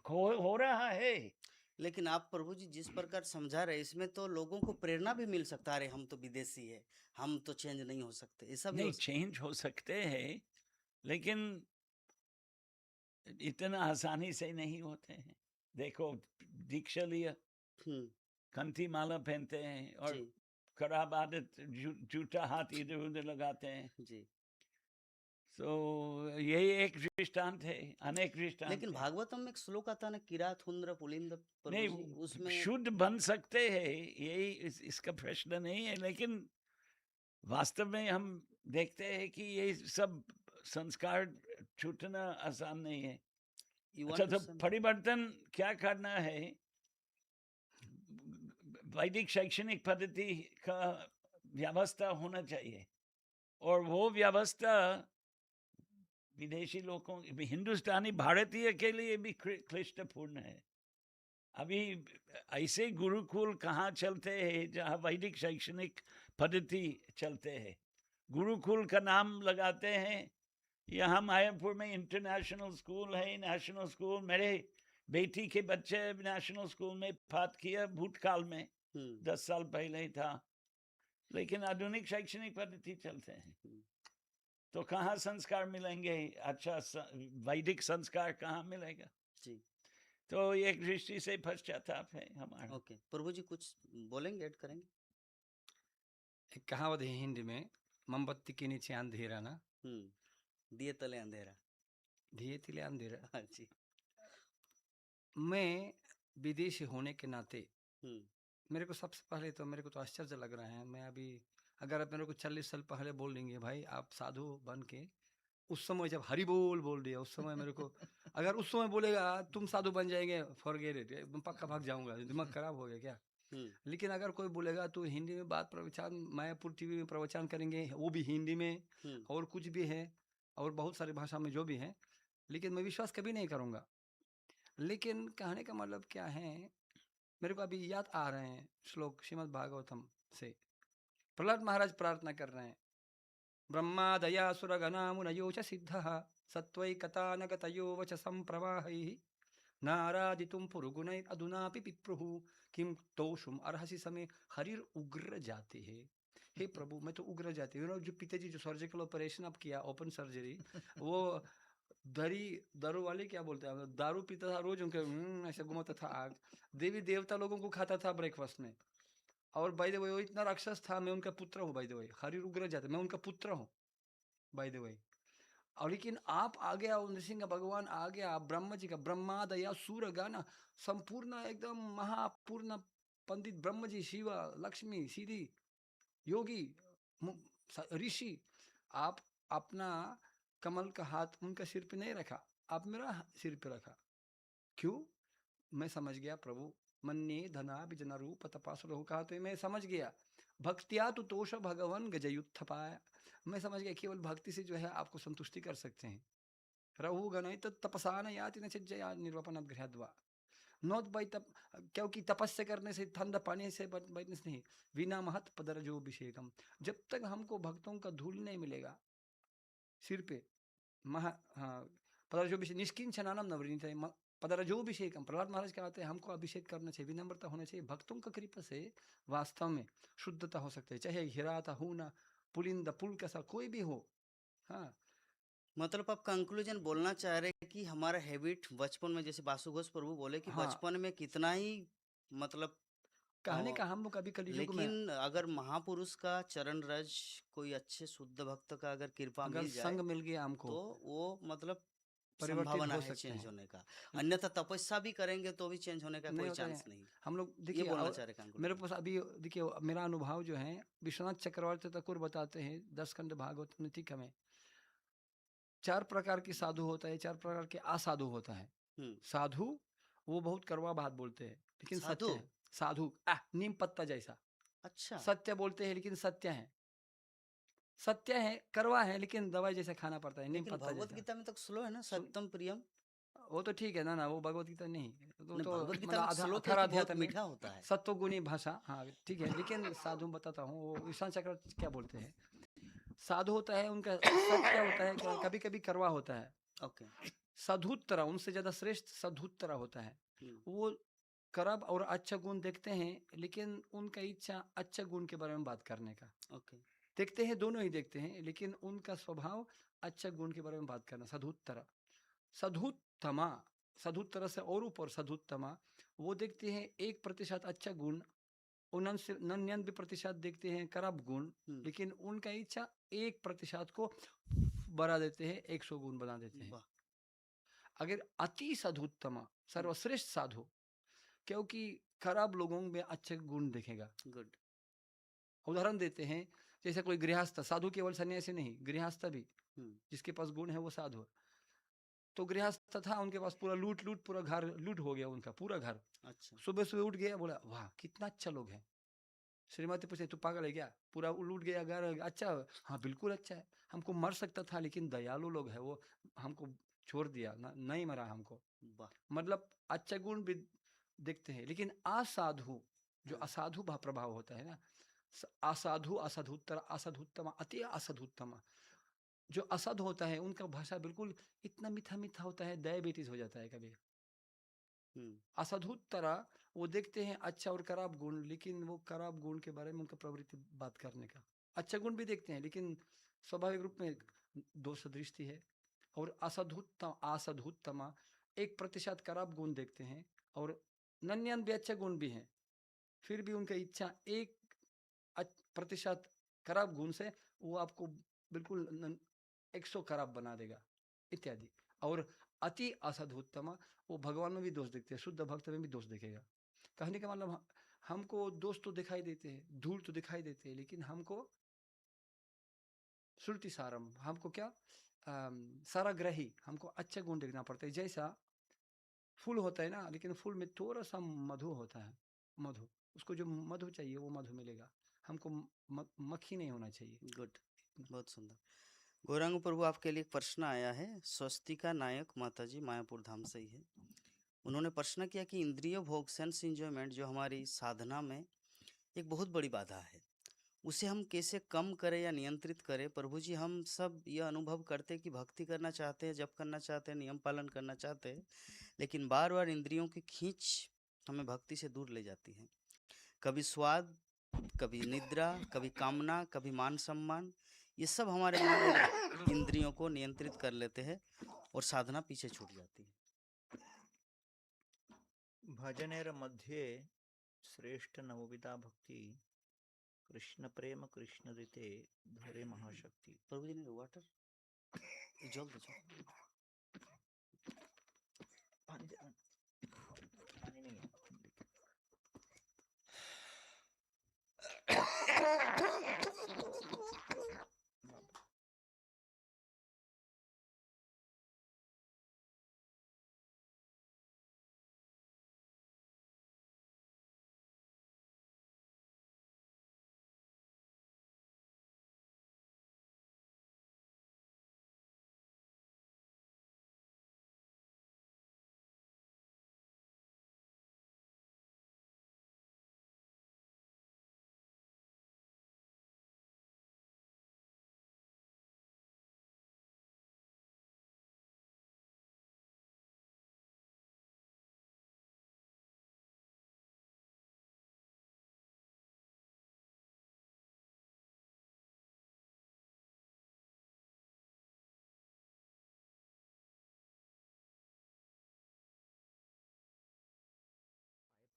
हो रहा है। लेकिन आप प्रभु जी जिस प्रकार समझा रहे इसमें तो लोगों को प्रेरणा भी मिल सकता है, अरे हम तो विदेशी है, हम तो चेंज नहीं हो सकते, ऐसा भी हो नहीं, सकता चेंज हो सकते हैं, लेकिन इतना आसानी से नहीं होते हैं। देखो, दीक्षा लिया, हम्म, कंठी माला पहनते हैं और जी खराब आदत जूठा हाथ इधर उधर लगाते हैं। जी। तो यही एक दृष्टांत है, अनेक दृष्टांत लेकिन है। भागवतम में एक श्लोक आता है ना, किरात हुंद्र पुलिंद, प्रभु नहीं, जी उसमें शुद्ध बन सकते हैं, यही इसका प्रश्न नहीं है, लेकिन वास्तव में हम देखते हैं कि ये सब संस्कार छूटना आसान नहीं है। यू अच्छा, वांट तो टू परिवर्तन क्या करना है? वैदिक शैक्षणिक पद्धति का व्यवस्था होना चाहिए, और वो व्यवस्था विदेशी लोगों, हिंदुस्तानी भारतीय के लिए भी क्लिष्टपूर्ण है। अभी ऐसे गुरुकुल कहाँ चलते हैं जहाँ वैदिक शैक्षणिक पद्धति चलते हैं? गुरुकुल का नाम लगाते हैं। यहाँ मायापुर में इंटरनेशनल स्कूल है, नेशनल स्कूल, मेरे बेटी के बच्चे नेशनल स्कूल में पाठ किया भूतकाल में, 10 साल पहले ही था, लेकिन आधुनिक शैक्षणिक पद्धति चलते हैं। तो कहाँ संस्कार मिलेंगे? अच्छा वैदिक संस्कार कहाँ मिलेगा? जी। तो एक दृष्टि से पश्चाताप है हमारा। ओके, प्रभु जी कुछ बोलेंगे, ऐड करेंगे? एक कहावत है हिंदी में, मोमबत्ती के नीचे अंधेरा ना, दिए तले अंधेरा। दिए तिले अंधेरा। हाँ जी। मैं विदेशी होने के नाते हम्म, मेरे को सबसे पहले तो मेरे को तो आश्चर्य लग रहा है। मैं अभी, अगर आप मेरे को 40 साल पहले बोल देंगे भाई आप साधु बन के, उस समय जब हरि बोल दिया उस समय मेरे को, अगर उस समय बोलेगा तुम साधु बन जाएंगे, फॉरगेट इट, एकदम पक्का भाग जाऊंगा, दिमाग खराब हो गया क्या। लेकिन अगर कोई बोलेगा तो हिंदी में बात प्रवचन, मायापुर टीवी में प्रवचन करेंगे, वो भी हिंदी में, और कुछ भी है, और बहुत सारी भाषा में जो भी है, लेकिन मैं विश्वास कभी नहीं करूंगा। लेकिन कहने का मतलब क्या है, मेरे को अभी याद आ रहे हैं श्लोक श्रीमद् भागवतम से। प्रहलाद महाराज प्रार्थना कर रहे हैं, ब्रह्मा दया सुरगणा मुनयो च सिद्धः सत्वैकतानगतयो वच संप्रवाहैः नारादितुं पुरुगुणैः अधुनापि पिप्रुः किं तोषुम अर्हसि समय हरिर उग्र जाते है। हे प्रभु, मैं तो उग्र जाती हूँ। जो पिताजी जो सर्जिकल ऑपरेशन अब किया, ओपन सर्जरी, वो दारू वाले क्या बोलते हैं, दारू पीता था रोज, उनके ऐसे घुमाता था आग, देवी देवता लोगों को खाता था ब्रेकफास्ट में। और बाय द वे वो इतना राक्षस था, मैं उनका पुत्र हूँ, बाय द वे हरि उग्र जाते, मैं उनका पुत्र हूँ बाय द वे। और लेकिन आप आ गया, नृसिंह भगवान आ गया, ब्रह्म जी का, ब्रह्मा दया सूर गाना, संपूर्ण एकदम महापूर्ण पंडित ब्रह्म जी, शिव, लक्ष्मी, सीधी, योगी, ऋषि, आप अपना कमल का हाथ उनका सिर पे नहीं रखा, आप मेरा सिर पे रखा। क्यों? मैं समझ गया प्रभु, मन्ये धना विजन रूप तपासुर कहा, तो मैं समझ गया, भक्तिया तो तोष भगवान गजयुत्थ पाया। मैं समझ गया केवल भक्ति से जो है आपको संतुष्टि कर सकते हैं। रहु गणित तपसा न याति न चिज्जया निर्वपन गृहद्वा, नॉट बाई तप, क्योंकि तपस्या करने से, ठंडा पानी से बैठने से नहीं, बिना महत पदरजोभिषेकम, जब तक हमको भक्तों का धूल नहीं मिलेगा सिर पे, पदरजोभिषेक निष्किंचनानम नवनीत, पदरजोभिषेकम, प्रहलाद महाराज कहते हैं हमको अभिषेक करना चाहिए, विनम्रता होना चाहिए, भक्तों का कृपा से वास्तव में शुद्धता हो सकती है, चाहे हिराता हो ना, पुलिंद पुल कैसा कोई भी हो। हाँ, मतलब आप कंक्लूजन बोलना चाह रहे हैं कि हमारा हैबिट बचपन में, जैसे वासुघोष प्रभु बोले कि हाँ, बचपन में कितना ही मतलब कहने का हम लोग अभी कलयुग में लेकिन अगर महापुरुष का चरण रज, कोई अच्छे शुद्ध भक्त का अगर कृपा अगर मिल जाए संग मिल गया हमको, तो वो मतलब परिवर्तित संभावना हो है सकते चेंज हैं। होने का। अन्यथा तपस्या भी करेंगे तो भी चेंज होने का नहीं कोई होता है। चांस नहीं। हम लोग ये देखिए, बोलना और चाह रहे मेरे कंक्लूजन। पास अभी देखिए मेरा अनुभव जो है, विश्वनाथ चक्रवर्ती ठाकुर बताते हैं 10 खंड भागवत में, ठीक है, 4 प्रकार के साधु होता है, 4 प्रकार के असाधु होता है। साधु वो बहुत कड़वा बात बोलते हैं, लेकिन साधु? सत्य है। साधु नीम पत्ता जैसा। अच्छा, सत्य बोलते हैं लेकिन सत्य है, सत्य है, कड़वा है, लेकिन दवाई जैसा खाना पड़ता है, नीम लेकिन पत्ता भगवत जैसा। गीता में तो श्लोक है ना, सुन- सत्यम प्रियम। वो तो ठीक है ना, ना वो भगवत गीता नहीं, वो नहीं, तो भगवत गीता मतलब में एक आधा श्लोक है अठारह कि बहुत अध्याय में मीठा होता है। सत्वगुणी भाषा, हाँ ठीक है, लेकिन साधु बताता हूँ, वो ईशान चक्र क्या बोलते हैं, साधु होता है उनका सत्य क्या होता है, कभी कभी कड़वा होता है। ओके। सधुत्तरा, उनसे ज्यादा श्रेष्ठ सधुत्तरा होता है। वो करब और अच्छा गुण देखते हैं, लेकिन उनका इच्छा अच्छा गुण के बारे में बात करने का। ओके। देखते हैं, दोनों ही देखते हैं, लेकिन उनका स्वभाव अच्छा गुण के बारे में बात करना। सधुत्तरा, सधुत्तमा, सधुत्तरा से और ऊपर सधुत्तमा, वो देखते हैं 1% अच्छा गुण, 99% देखते हैं खराब गुण, लेकिन उनका इच्छा 1% को बढ़ा देते हैं, 100 गुण बना देते हैं। वाह। अगर अति साधुत्तमा, सर्वश्रेष्ठ साधु, क्योंकि खराब लोगों में अच्छे गुण दिखेगा। गुड। उदाहरण देते हैं, जैसे कोई गृहस्थ, साधु केवल सन्यासी नहीं, गृहस्थ भी, जिसके पास गुण है वो साधु है। तो गृहस्थ था, उनके पास पूरा लूट लूट, पूरा घर लूट हो गया, उनका पूरा घर। अच्छा। सुबह सुबह उठ गया, बोला वाह कितना अच्छा लोग है। श्रीमती पूछे तू पागल है क्या, पूरा लूट गया घर, अच्छा, हाँ बिल्कुल अच्छा है, हमको मर सकता था लेकिन दयालु लोग है वो, हमको छोड़ दिया ना, नहीं मरा हमको। वाह। मतलब अच्छा गुण भी देखते हैं, लेकिन असाधु, जो हाँ। असाधु प्रभाव होता है ना, असाधु, असाधुत्तर, असाधुत्तम, अति असाधुत्तम, जो असद होता है उनका भाषा बिल्कुल इतना मीठा मीठा होता है, डायबिटीज हो जाता है कभी। असधुत्तरा, वो देखते हैं अच्छा और खराब गुण, लेकिन वो खराब गुण के बारे में उनका प्रवृत्ति बात करने का। अच्छा गुण भी देखते हैं, लेकिन स्वाभाविक रूप में दोष दृष्टि है। और असधुत्तमा 1% खराब गुण देखते हैं, और 99 अच्छे गुण भी हैं, फिर भी उनका इच्छा 1% खराब गुण से वो आपको बिल्कुल 100 खराब बना देगा, इत्यादि। और अति असधुत्तमा, वो भगवान में भी दोष देखते हैं, शुद्ध भक्त में भी दोष देखेगा। कहने का मतलब हमको दोष तो दिखाई देते हैं, धूल तो दिखाई देते हैं, लेकिन हमको श्रुति सारम, हमको क्या सारा ग्रही, हमको अच्छे गुण देखना पड़ता है। जैसा फूल होता है ना, लेकिन फूल में थोड़ा सा मधु होता है, मधु, उसको जो मधु चाहिए वो मधु मिलेगा, हमको मक्खी नहीं होना चाहिए। गुड, बहुत सुंदर। गौरांग प्रभु, आपके लिए एक प्रश्न आया है, स्वस्तिका नायक माताजी मायापुर धाम से ही है। उन्होंने प्रश्न किया कि इंद्रिय भोग, सेंस इंजॉयमेंट, जो हमारी साधना में एक बहुत बड़ी बाधा है, उसे हम कैसे कम करें या नियंत्रित करें। प्रभु जी, हम सब यह अनुभव करते हैं कि भक्ति करना चाहते हैं, जप करना चाहते हैं, नियम पालन करना चाहते हैं, लेकिन बार बार इंद्रियों की खींच हमें भक्ति से दूर ले जाती है। कभी स्वाद, कभी निद्रा, कभी कामना, कभी मान सम्मान, ये सब हमारे मन और इंद्रियों को नियंत्रित कर लेते हैं और साधना पीछे छूट जाती है। भजनेर मध्ये श्रेष्ठ नवविधा भक्ति, कृष्ण प्रेम कृष्ण रीते धरे महाशक्ति। प्रभु जी ने वाटर जल दो, पानी पानी नहीं है।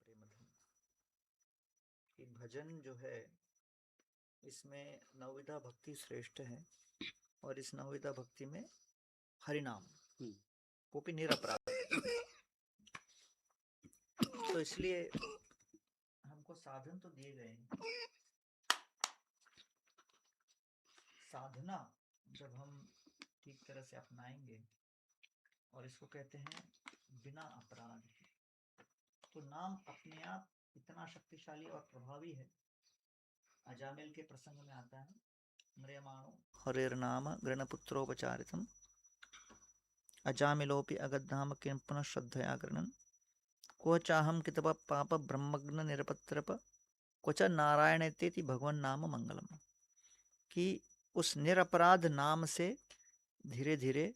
प्रेम धन, कि भजन जो है इसमें नवविधा भक्ति श्रेष्ठ है, और इस नवविधा भक्ति में हरिनाम वो भी निरपराध। तो इसलिए हमको साधन तो दिए गए हैं, साधना जब हम ठीक तरह से अपनाएंगे, और इसको कहते हैं बिना अपराध, तो नाम अपने आप इतना शक्तिशाली और प्रभावी है। अजामिल के प्रसंग में आता है, म्रियमाणो हरेर नाम गृणपुत्रोपचारितम अजामिलोपि अगद्धाम किं पुनः श्रद्धया गृणन् क्व चाहम कितव पाप ब्रह्मग्न निरपत्रप क्वच नारायणेति भगवान नाम मंगलम। कि उस निरपराध नाम से धीरे धीरे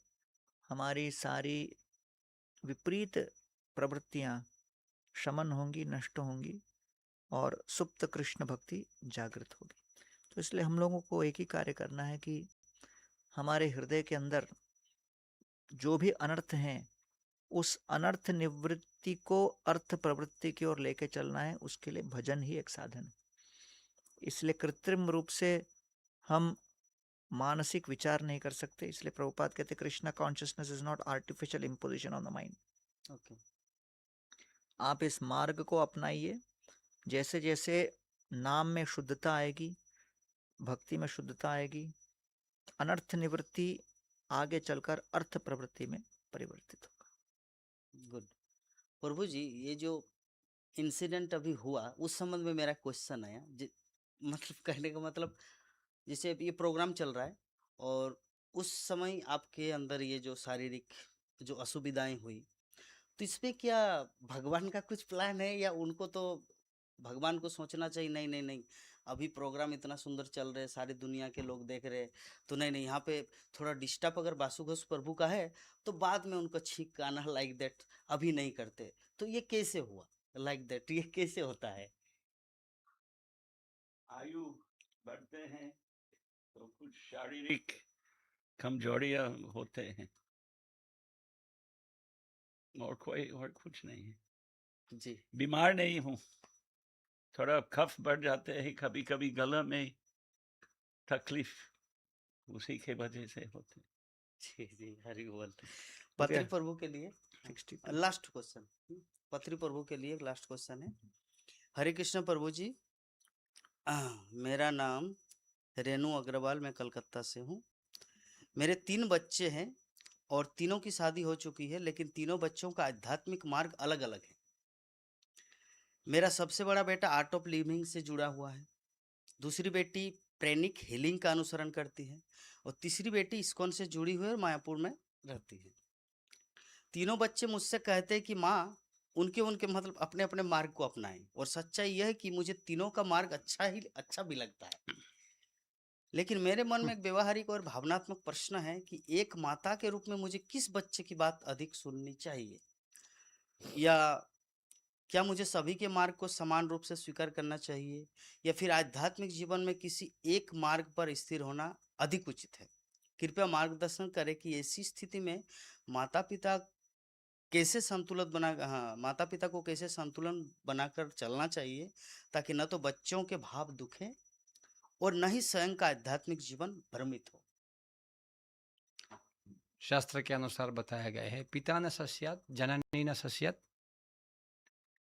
हमारी सारी विपरीत प्रवृत्तियां शमन होंगी, नष्ट होंगी और सुप्त कृष्ण भक्ति जागृत होगी। तो इसलिए हम लोगों को एक ही कार्य करना है कि हमारे हृदय के अंदर जो भी अनर्थ हैं उस अनर्थ निवृत्ति को अर्थ प्रवृत्ति की ओर लेके चलना है। उसके लिए भजन ही एक साधन है। इसलिए कृत्रिम रूप से हम मानसिक विचार नहीं कर सकते। इसलिए प्रभुपाद कहते Krishna consciousness is not artificial imposition on the mind. Okay, आप इस मार्ग को अपनाइए। जैसे जैसे नाम में शुद्धता आएगी, भक्ति में शुद्धता आएगी, अनर्थ निवृत्ति आगे चलकर अर्थ प्रवृत्ति में परिवर्तित होगा। गुड। प्रभु जी, ये जो इंसिडेंट अभी हुआ उस संबंध में मेरा क्वेश्चन आया। मतलब कहने का मतलब, जैसे अब ये प्रोग्राम चल रहा है और उस समय आपके अंदर ये जो शारीरिक जो असुविधाएं हुई, तो इस पे क्या भगवान का कुछ प्लान है, या उनको तो भगवान को सोचना चाहिए नहीं नहीं नहीं, अभी प्रोग्राम इतना सुंदर चल रहे, सारी दुनिया के लोग देख रहे, तो नहीं नहीं, यहाँ पे थोड़ा डिस्टर्ब अगर वासुघोष प्रभु का है तो बाद में उनको छींक आना, लाइक दैट, अभी नहीं करते। तो ये कैसे हुआ लाइक दैट, ये कैसे होता है? आयु बढ़ते हैं तो कुछ शारीरिक कमजोरियां होते हैं, और कुछ नहीं है। जी, बीमार नहीं हूँ, थोड़ा कफ बढ़ जाते हैं, कभी कभी गला में तकलीफ, उसी के वजह से होते हैं। जी जी, हरि बोल। पत्री प्रभु के लिए लास्ट क्वेश्चन, पत्री प्रभु के लिए लास्ट क्वेश्चन है। हरे कृष्ण प्रभु जी, मेरा नाम रेनू अग्रवाल, मैं कलकत्ता से हूँ। मेरे 3 बच्चे हैं और तीनों की शादी हो चुकी है, लेकिन तीनों बच्चों का आध्यात्मिक मार्ग अलग अलग है। मेरा सबसे बड़ा बेटा आर्ट ऑफ लिविंग से जुड़ा हुआ है, दूसरी बेटी प्रेनिक हीलिंग का अनुसरण करती है और तीसरी बेटी इस्कॉन से जुड़ी हुई है और मायापुर में रहती है। तीनों बच्चे मुझसे कहते हैं कि माँ, उनके उनके मतलब अपने अपने मार्ग को अपनाएं, और सच्चाई यह है कि मुझे तीनों का मार्ग अच्छा भी लगता है। लेकिन मेरे मन में एक व्यवहारिक और भावनात्मक प्रश्न है कि एक माता के रूप में मुझे किस बच्चे की बात अधिक सुननी चाहिए, या क्या मुझे सभी के मार्ग को समान रूप से स्वीकार करना चाहिए, या फिर आध्यात्मिक जीवन में किसी एक मार्ग पर स्थिर होना अधिक उचित है? कृपया मार्गदर्शन करें कि ऐसी स्थिति में माता पिता माता पिता को कैसे संतुलन बनाकर चलना चाहिए, ताकि न तो बच्चों के भाव दुखें और न ही स्वयं का आध्यात्मिक जीवन भ्रमित हो। शास्त्र के अनुसार बताया गया है, पिता न सस्यात् जननी न सस्यात्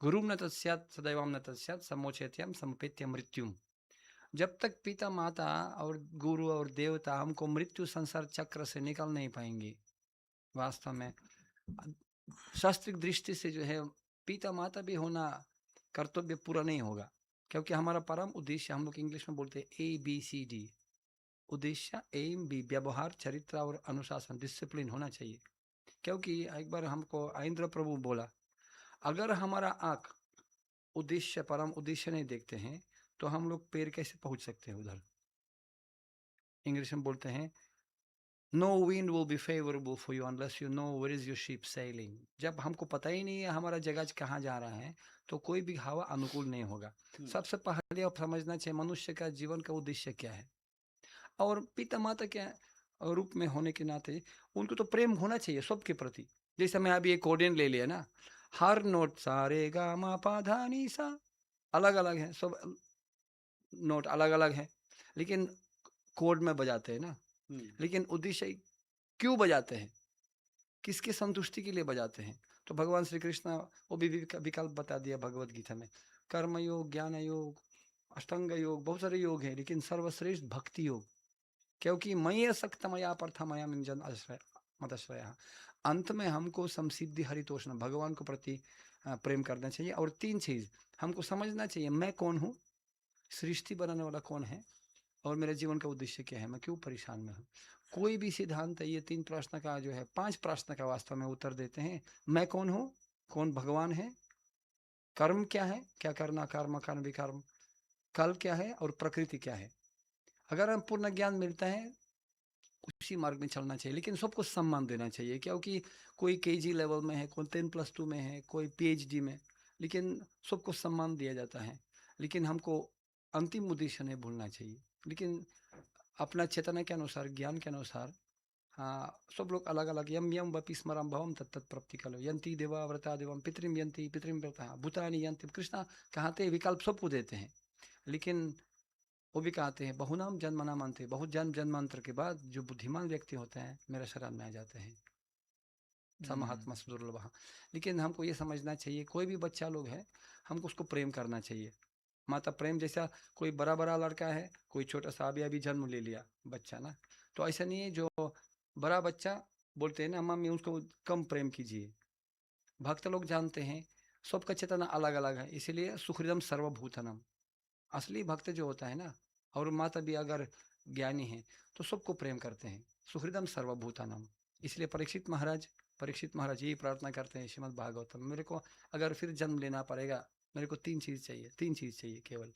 गुरुम न तस्यात् सदैवम न तस्यात् समोचेत्यम समपेत्य मृत्युम। जब तक पिता माता और गुरु और देवता हमको मृत्यु संसार चक्र से निकल नहीं पाएंगे, वास्तव में शास्त्रिक दृष्टि से जो है पिता माता भी होना कर्तव्य पूरा नहीं होगा, क्योंकि हमारा परम उद्देश्य, हम लोग इंग्लिश में बोलते हैं ABCD, उद्देश्य, एम, बी, व्यवहार, चरित्र और अनुशासन, डिसिप्लिन होना चाहिए। क्योंकि एक बार हमको इंद्र प्रभु बोला, अगर हमारा आंख उद्देश्य, परम उद्देश्य नहीं देखते हैं तो हम लोग पैर कैसे पहुंच सकते हैं उधर। इंग्लिश में बोलते हैं, no wind will be favourable for you unless you know where is your ship sailing. जब हमको पता ही नहीं है हमारा जगह कहाँ जा रहा है तो कोई भी हवा अनुकूल नहीं होगा। सबसे पहले आप समझना चाहिए मनुष्य का जीवन का उद्देश्य क्या है, और पिता माता के रूप में होने के नाते उनको तो प्रेम होना चाहिए सबके प्रति। जैसे मैं अभी एक कोडियन ले लिया ना, हर नोट सारे गा मा पा धा नी सा अलग अलग है, सब नोट अलग अलग है, लेकिन कोड में बजाते हैं ना। लेकिन उद्देश्य क्यों बजाते हैं, किसके संतुष्टि के लिए बजाते हैं? तो भगवान श्री कृष्ण वो भी विकल्प बता दिया भगवत गीता में, कर्म योग, ज्ञान योग, अष्टांग योग, बहुत सारे योग है, लेकिन सर्वश्रेष्ठ भक्ति योग। क्योंकि मय सक्त मया पर्थ मया मिंजन आश्रय मदश्रयः। अंत में हमको समसिद्धि हरितोषण भगवान को प्रति प्रेम करना चाहिए। और 3 चीज हमको समझना चाहिए, मैं कौन हूँ, सृष्टि बनाने वाला कौन है, और मेरे जीवन का उद्देश्य क्या है, मैं क्यों परेशान में हूँ। कोई भी सिद्धांत ये 3 प्रश्न का जो है 5 प्रश्न का वास्तव में उत्तर देते हैं। मैं कौन हूँ, कौन भगवान है, कर्म क्या है, क्या करना, कर्म कर्म विकर्म, कल क्या है और प्रकृति क्या है। अगर हम पूर्ण ज्ञान मिलता है उसी मार्ग में चलना चाहिए, लेकिन सबको सम्मान देना चाहिए, क्योंकि कोई केजी लेवल में है, कोई 10+2 में है, कोई पीएचडी में, लेकिन सबको सम्मान दिया जाता है। लेकिन हमको अंतिम उद्देश्य नहीं भूलना चाहिए। लेकिन अपना चेतना के अनुसार, ज्ञान के अनुसार, हाँ, सब लोग अलग अलग यम यम वपि स्मरम भवम तत्त प्राप्ति कलो यंती देवा व्रता देवम पितृम यंती पितृम व्रता भूतानि यंती। कृष्णा कहते विकल्प सबको देते हैं, लेकिन वो भी कहते हैं बहुनाम जन्मना मानते, बहुत जन्म जन्मांतर के बाद जो बुद्धिमान व्यक्ति होते हैं मेरे शरण में आ जाते हैं, समहात्मा दुर्लभ। लेकिन हमको ये समझना चाहिए, कोई भी बच्चा लोग है हमको उसको प्रेम करना चाहिए। माता प्रेम जैसा कोई बड़ा बड़ा लड़का है, कोई छोटा सा अभी जन्म ले लिया बच्चा ना, तो ऐसा नहीं है जो बड़ा बच्चा बोलते हैं ना मम्मी उसको कम प्रेम कीजिए। भक्त लोग जानते हैं सबका चेतना अलग अलग है, इसीलिए सुहृदम सर्वभूतनम। असली भक्त जो होता है ना, और माता भी अगर ज्ञानी है तो सबको प्रेम करते हैं, सुहृदम सर्वभूतानम। इसलिए परीक्षित महाराज यही प्रार्थना करते हैं श्रीमद् भागवतम, मेरे को अगर फिर जन्म लेना पड़ेगा, मेरे को 3 चीज चाहिए केवल।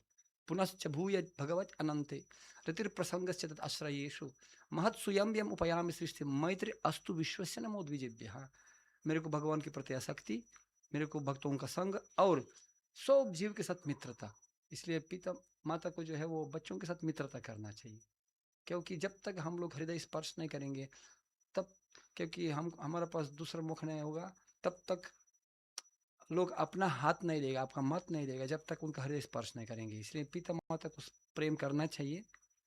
पुनश्च भूय भगवत अनंते रतिर प्रसंगश्च तत् आश्रयेषु महत्सुयम यम उपयामि सृष्टि मैत्री अस्तु विश्वस्य नमो द्विजेभ्यः। मेरे को भगवान के प्रति आसक्ति, मेरे को भक्तों का संग, और सब जीव के साथ मित्रता। इसलिए पिता माता को जो है वो बच्चों के साथ मित्रता करना चाहिए, क्योंकि जब तक हम लोग हृदय स्पर्श नहीं करेंगे तब, क्योंकि हमारे पास दूसरा मुख नहीं होगा, तब तक लोग अपना हाथ नहीं देगा, आपका मत नहीं देगा, जब तक उनका हृदय स्पर्श नहीं करेंगे। इसलिए पिता माता को प्रेम करना चाहिए,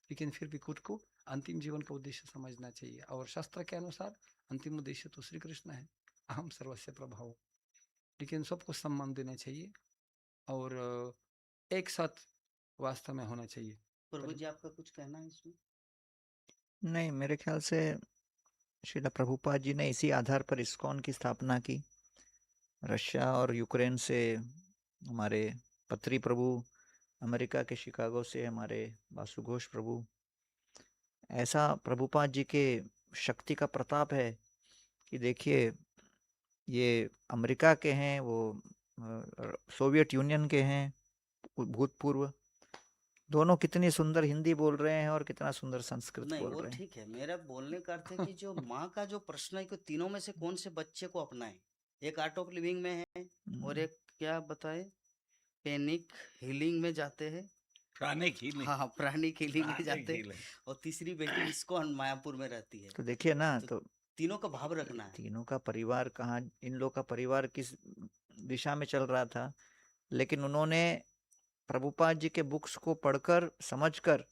लेकिन फिर भी खुद को अंतिम जीवन का उद्देश्य समझना चाहिए। और शास्त्र के अनुसार अंतिम उद्देश्य तो श्री कृष्ण है, अहम सर्वस्य प्रभाव। लेकिन सबको सम्मान देना चाहिए और एक साथ वास्तव में होना चाहिए। प्रभु जी आपका कुछ कहना है इसमें? नहीं, मेरे ख्याल से श्रीला प्रभुपाद जी ने इसी आधार पर इस्कॉन की स्थापना की। रशिया और यूक्रेन से हमारे पत्री प्रभु, अमेरिका के शिकागो से हमारे वासु घोष प्रभु, ऐसा प्रभुपाद जी के शक्ति का प्रताप है कि देखिए ये अमेरिका के हैं, वो सोवियत यूनियन के हैं भूतपूर्व, दोनों कितनी सुंदर हिंदी बोल रहे हैं और कितना सुंदर संस्कृत नहीं बोल वो रहे हैं। ठीक है, मेरा बोलने का अर्थ है कि जो माँ का जो प्रश्न है कि तीनों में से कौन से बच्चे को अपनाएं। एक आर्ट ऑफ लिविंग में है और एक क्या बताए पैनिक हीलिंग में जाते हैं, प्राणिक हीलिंग, हाँ प्राणिक हीलिंग में प्राणिक जाते हैं, healing। और तीसरी बेटी इस्कॉन मायापुर में रहती है। तो देखिए ना, तो तो तीनों का भाव रखना है। तीनों का परिवार कहाँ, इन लोग का परिवार किस दिशा में चल रहा था, लेकिन उन्होंने प्रभुपाद जी के बुक्स को पढ़कर समझकर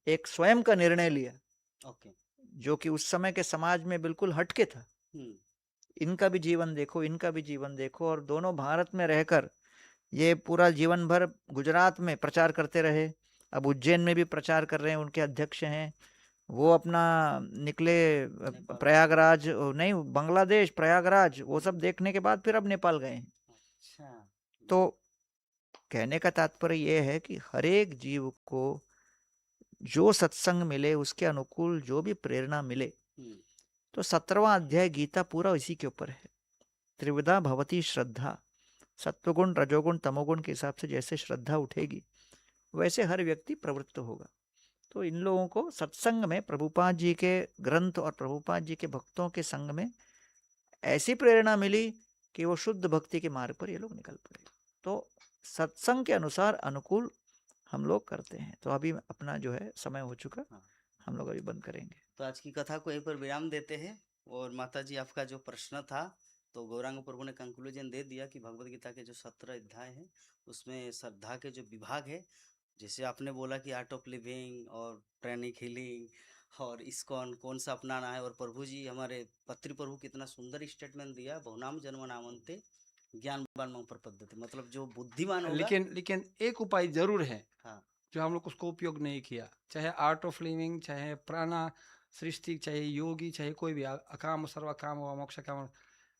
एक स्वयं का निर्णय लिया, ओके, जो कि उस समय के समाज में बिल्कुल हटके था। इनका भी जीवन देखो, इनका भी जीवन देखो, और दोनों भारत में रहकर ये पूरा जीवन भर गुजरात में प्रचार करते रहे, अब उज्जैन में भी प्रचार कर रहे हैं, उनके अध्यक्ष हैं वो। अपना निकले प्रयागराज, नहीं बांग्लादेश प्रयागराज, वो सब देखने के बाद फिर अब नेपाल गए हैं। अच्छा, तो कहने का तात्पर्य ये है कि हर एक जीव को जो सत्संग मिले, उसके अनुकूल जो भी प्रेरणा मिले, तो 17वां अध्याय गीता पूरा इसी के ऊपर है। त्रिविधा भवती श्रद्धा, सत्वगुण रजोगुण तमोगुण के हिसाब से जैसे श्रद्धा उठेगी वैसे हर व्यक्ति प्रवृत्त होगा। तो इन लोगों को सत्संग में प्रभुपाद जी के ग्रंथ और प्रभुपाद जी के भक्तों के संग में ऐसी प्रेरणा मिली कि वो शुद्ध भक्ति के मार्ग पर ये लोग निकल पड़े। तो सत्संग के अनुसार अनुकूल हम लोग करते हैं। तो अभी अपना जो है समय हो चुका, हम लोग अभी बंद करेंगे। तो आज की कथा को यहीं पर विराम देते हैं। और माता जी आपका जो प्रश्न था तो गौरांग प्रभु ने कंक्लूजन दे दिया कि भगवत गीता के जो 17 अध्याय हैं उसमें श्रद्धा के जो विभाग है, जैसे आपने बोला कि आर्ट ऑफ लिविंग और प्राणिक हीलिंग और इस्कॉन कौन सा अपनाना है, और प्रभु जी हमारे पत्री प्रभु कितना सुंदर स्टेटमेंट दिया, बहुनाम जन्म नामंते ज्ञानवान मम प्रपद्यते, मतलब जो बुद्धिमान होगा। लेकिन एक उपाय जरूर है, हाँ, जो हम लोग उसको उपयोग नहीं किया, चाहे आर्ट ऑफ लिविंग, चाहे प्राणा सृष्टि, चाहे योगी, चाहे कोई भी, अकाम सर्व काम व मोक्ष काम।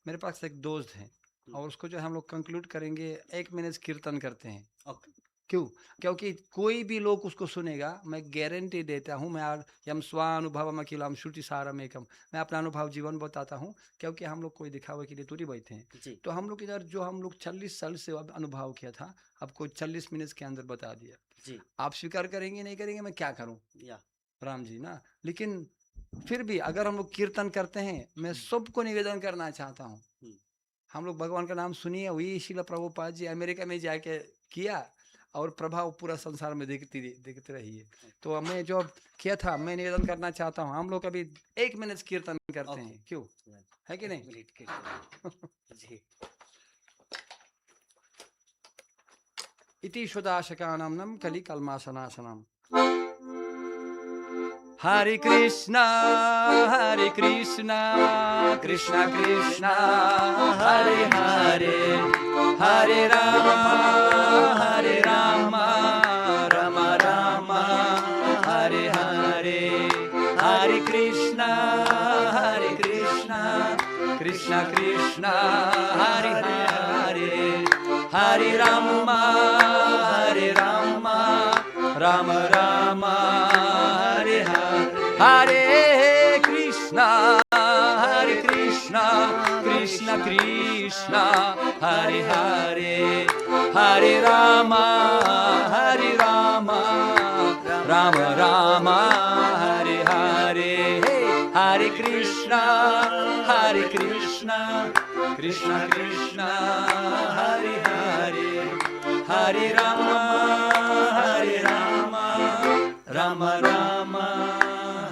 मेरे पास एक दोस्त है और उसको जो है हम लोग कंक्लूड करेंगे 1 मिनट कीर्तन करते हैं। ओके। क्यों? क्योंकि कोई भी लोग उसको सुनेगा, मैं गारंटी देता हूँ। मैं यम स्वानुभवम अखिलम श्रुति सारम एकम, मैं अपना अनुभव जीवन बताता हूँ। क्योंकि हम लोग कोई दिखावे के लिए थोड़ी बैठे हैं। जी तो हम लोग इधर जो हम लोग 40 साल से अब अनुभव किया था, आपको 40 मिनट के अंदर बता दिया। जी आप स्वीकार करेंगे नहीं करेंगे, मैं क्या करूँ या राम जी ना। लेकिन फिर भी अगर हम लोग कीर्तन करते हैं, मैं सबको निवेदन करना चाहता हूँ, हम लोग भगवान का नाम सुनिए। वही शिला प्रभुपाद जी अमेरिका में जाके किया और प्रभाव पूरा संसार में दिखते रही है। तो मैं जो किया था, मैं निवेदन करना चाहता हूँ, हम लोग अभी 1 मिनट कीर्तन करते हैं। क्यों, है कि नहीं? जी इति सुदाशकानम कलि कल्माशनाशनम। हरे कृष्णा कृष्णा कृष्णा हरे हरे, हरे राम राम राम हरे हरे, हरे कृष्णा कृष्णा कृष्णा हरे हरे, हरे राम राम राम हरे हरे, हरे कृष्णा कृष्णा कृष्णा हरे हरे, हरे राम राम राम हरे हरे, हरे कृष्णा कृष्णा कृष्णा हरे हरे, हरे राम राम राम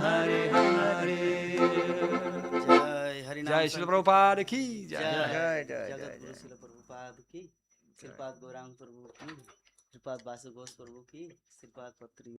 हरे हरे। जय हरिनाम जय श्री प्रभुपाद की जय। जगत गुरु श्रील प्रभुपाद की, श्रीपाद गौरांग प्रभु की, श्रीपाद वासु घोष प्रभु की, श्रीपाद पत्री